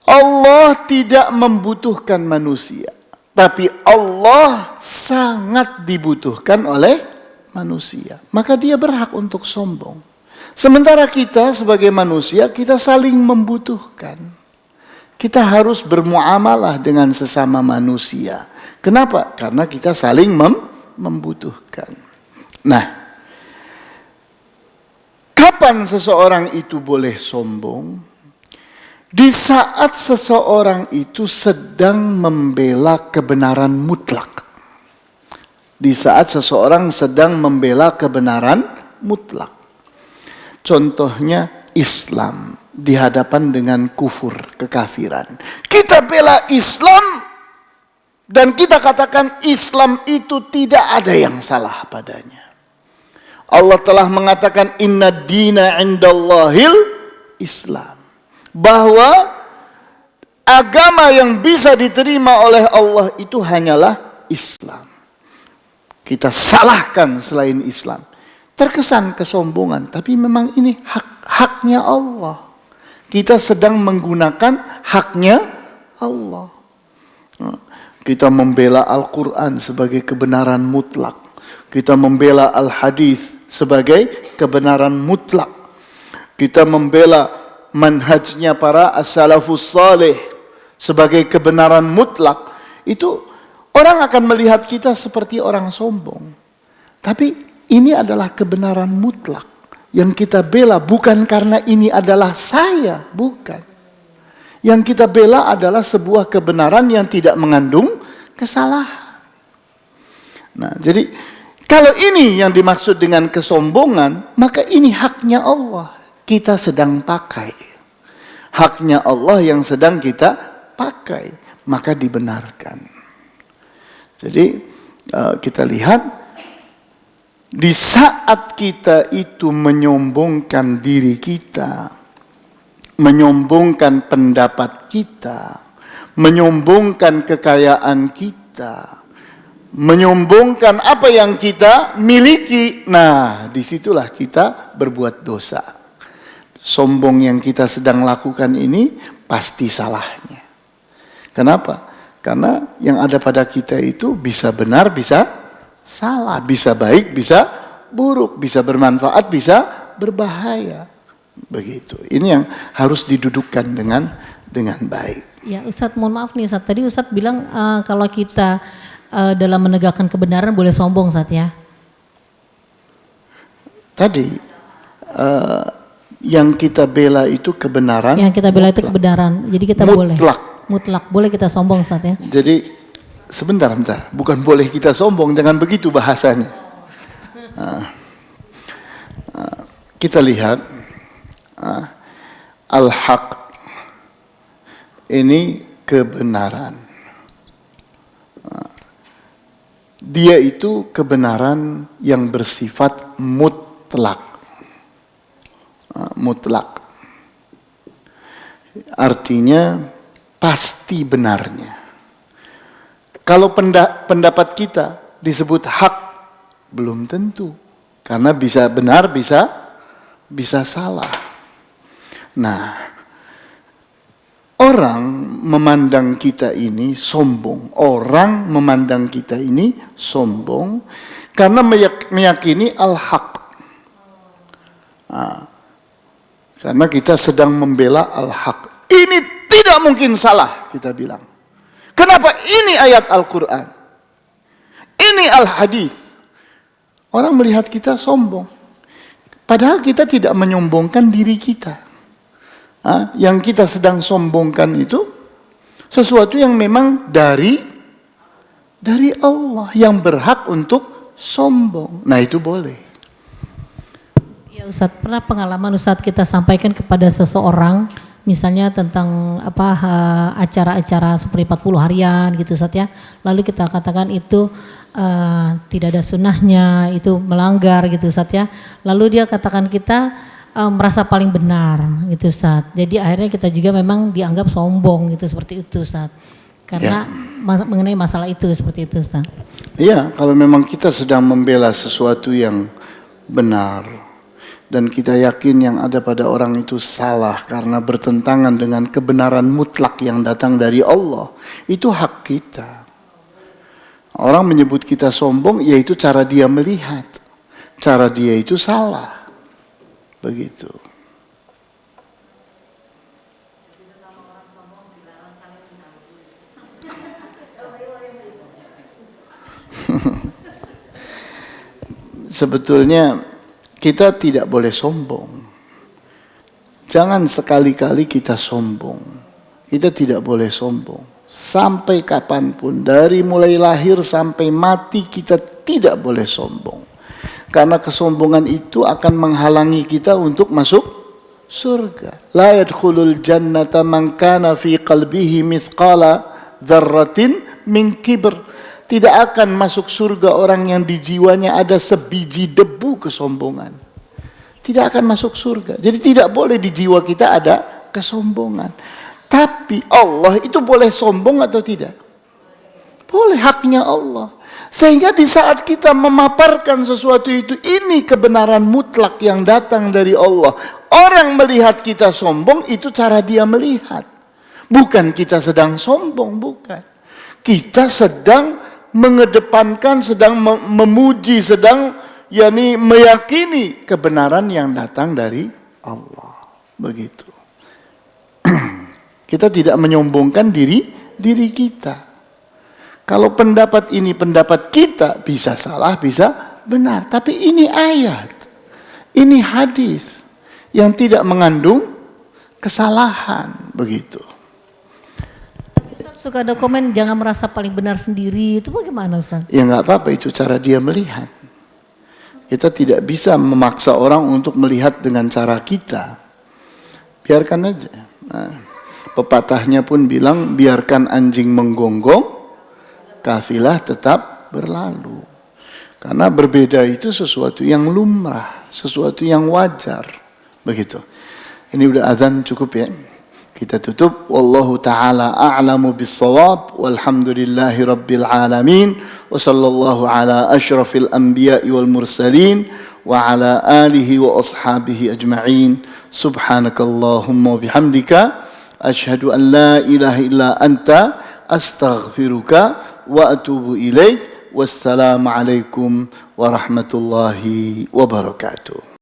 Allah tidak membutuhkan manusia, tapi Allah sangat dibutuhkan oleh manusia. Maka dia berhak untuk sombong. Sementara kita sebagai manusia, kita saling membutuhkan. Kita harus bermuamalah dengan sesama manusia. Kenapa? Karena kita saling membutuhkan. Nah, kapan seseorang itu boleh sombong? Di saat seseorang itu sedang membela kebenaran mutlak. Di saat seseorang sedang membela kebenaran mutlak. Contohnya Islam di hadapan dengan kufur, kekafiran. Kita bela Islam dan kita katakan Islam itu tidak ada yang salah padanya. Allah telah mengatakan inna dina indallahil Islam. Bahwa agama yang bisa diterima oleh Allah itu hanyalah Islam. Kita salahkan selain Islam. Terkesan kesombongan, tapi memang ini haknya Allah. Kita sedang menggunakan haknya Allah. Kita membela Al-Quran sebagai kebenaran mutlak. Kita membela Al-Hadis sebagai kebenaran mutlak. Kita membela manhajnya para as-salafus salih sebagai kebenaran mutlak. Itu orang akan melihat kita seperti orang sombong. Tapi ini adalah kebenaran mutlak yang kita bela, bukan karena ini adalah saya, bukan. Yang kita bela adalah sebuah kebenaran yang tidak mengandung kesalahan. Nah, jadi kalau ini yang dimaksud dengan kesombongan, maka ini haknya Allah. Kita sedang pakai. Haknya Allah yang sedang kita pakai, maka dibenarkan. Jadi kita lihat, di saat kita itu menyombongkan diri kita, menyombongkan pendapat kita, menyombongkan kekayaan kita, menyombongkan apa yang kita miliki, nah disitulah kita berbuat dosa. Sombong yang kita sedang lakukan ini pasti salahnya. Kenapa? Karena yang ada pada kita itu bisa benar, bisa salah, bisa baik, bisa buruk, bisa bermanfaat, bisa berbahaya. Begitu. Ini yang harus didudukkan dengan baik. Ya Ustadz, mohon maaf nih Ustadz. Tadi Ustadz bilang kalau kita dalam menegakkan kebenaran boleh sombong Ustadz ya. Tadi yang kita bela itu kebenaran. Yang kita bela itu kebenaran. Jadi kita boleh. Mutlak. Boleh kita sombong Ustadz ya. Jadi sebentar. Bukan boleh kita sombong, dengan begitu bahasanya. Kita lihat al-haq ini kebenaran. Dia itu kebenaran yang bersifat mutlak. Mutlak. Artinya pasti benarnya. Kalau pendapat kita disebut hak, belum tentu. Karena bisa benar, bisa salah. Nah, orang memandang kita ini sombong. Orang memandang kita ini sombong karena meyakini al-haq. Nah, karena kita sedang membela al-haq. Ini tidak mungkin salah, kita bilang. Kenapa ini ayat Al-Quran? Ini al-hadis. Orang melihat kita sombong. Padahal kita tidak menyombongkan diri kita. Yang kita sedang sombongkan itu sesuatu yang memang dari Allah yang berhak untuk sombong. Nah, itu boleh. Ya Ustadz, pernah pengalaman Ustadz kita sampaikan kepada seseorang, misalnya tentang acara-acara seperti 40 harian gitu Ustadz ya. Lalu kita katakan itu tidak ada sunnahnya, itu melanggar gitu Ustadz ya. Lalu dia katakan kita merasa paling benar gitu Ustadz. Jadi akhirnya kita juga memang dianggap sombong gitu, seperti itu Ustadz. Karena mengenai masalah itu seperti itu Ustadz. Iya, kalau memang kita sedang membela sesuatu yang benar dan kita yakin yang ada pada orang itu salah karena bertentangan dengan kebenaran mutlak yang datang dari Allah, itu hak kita. Orang menyebut kita sombong, yaitu cara dia melihat. Cara dia itu salah. Begitu. Sebetulnya kita tidak boleh sombong. Jangan sekali-kali kita sombong. Kita tidak boleh sombong. Sampai kapanpun, dari mulai lahir sampai mati, kita tidak boleh sombong. Karena kesombongan itu akan menghalangi kita untuk masuk surga. La yadkhulul jannata man kana fi qalbihi mithqala dzarratin min kibr. Tidak akan masuk surga orang yang di jiwanya ada sebiji debu kesombongan. Tidak akan masuk surga. Jadi tidak boleh di jiwa kita ada kesombongan. Tapi Allah itu boleh sombong atau tidak? Boleh, haknya Allah. Sehingga di saat kita memaparkan sesuatu itu, ini kebenaran mutlak yang datang dari Allah. Orang melihat kita sombong, itu cara dia melihat. Bukan kita sedang sombong, bukan. Kita sedang mengedepankan, sedang memuji, sedang meyakini kebenaran yang datang dari Allah. Begitu. Kita tidak menyombongkan diri kita. Kalau pendapat ini pendapat kita, bisa salah, bisa benar. Tapi ini ayat, ini hadis yang tidak mengandung kesalahan, begitu. Suka ada komen jangan merasa paling benar sendiri, itu bagaimana Ustaz? Ya nggak apa-apa, itu cara dia melihat. Kita tidak bisa memaksa orang untuk melihat dengan cara kita. Biarkan aja. Nah, pepatahnya pun bilang, biarkan anjing menggonggong, kafilah tetap berlalu. Karena berbeda itu sesuatu yang lumrah, sesuatu yang wajar. Begitu. Ini udah azan, cukup ya. Kita tutup. Wallahu ta'ala a'lamu bis-shawab. Walhamdulillahi rabbil alamin. Wa sallallahu ala ashrafil anbiya'i wal mursalin. Wa ala alihi wa ashabihi ajma'in. Subhanakallahumma bihamdika. Ashhadu an la ilaha illa anta. Astaghfiruka wa atubu ilaik. Wassalamualaikum warahmatullahi wabarakatuh.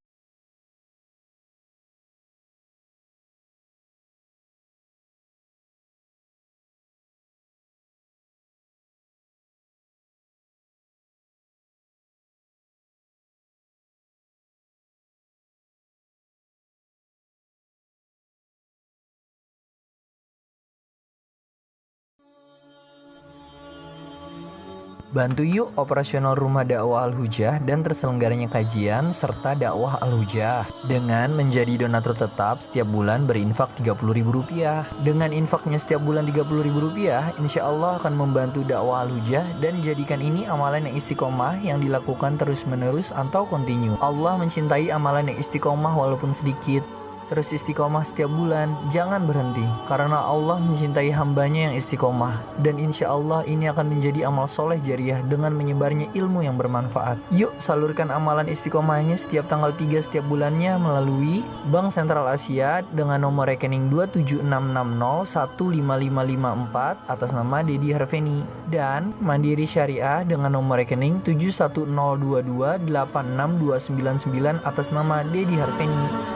Bantu yuk operasional Rumah Dakwah Al-Hujah dan terselenggaranya kajian serta dakwah Al-Hujah dengan menjadi donatur tetap setiap bulan berinfak Rp30.000. Dengan infaknya setiap bulan Rp30.000, insya Allah akan membantu dakwah Al-Hujah dan jadikan ini amalan yang istiqomah yang dilakukan terus-menerus atau kontinu. Allah mencintai amalan yang istiqomah walaupun sedikit. terus istiqomah setiap bulan, jangan berhenti. Karena Allah mencintai hambanya yang istiqomah. Dan insya Allah ini akan menjadi amal soleh jariah dengan menyebarnya ilmu yang bermanfaat. Yuk salurkan amalan istiqomahnya setiap tanggal 3 setiap bulannya melalui Bank Sentral Asia dengan nomor rekening 27660155554 atas nama Dedi Harveni. Dan Mandiri Syariah dengan nomor rekening 71022862999 atas nama Dedi Harveni.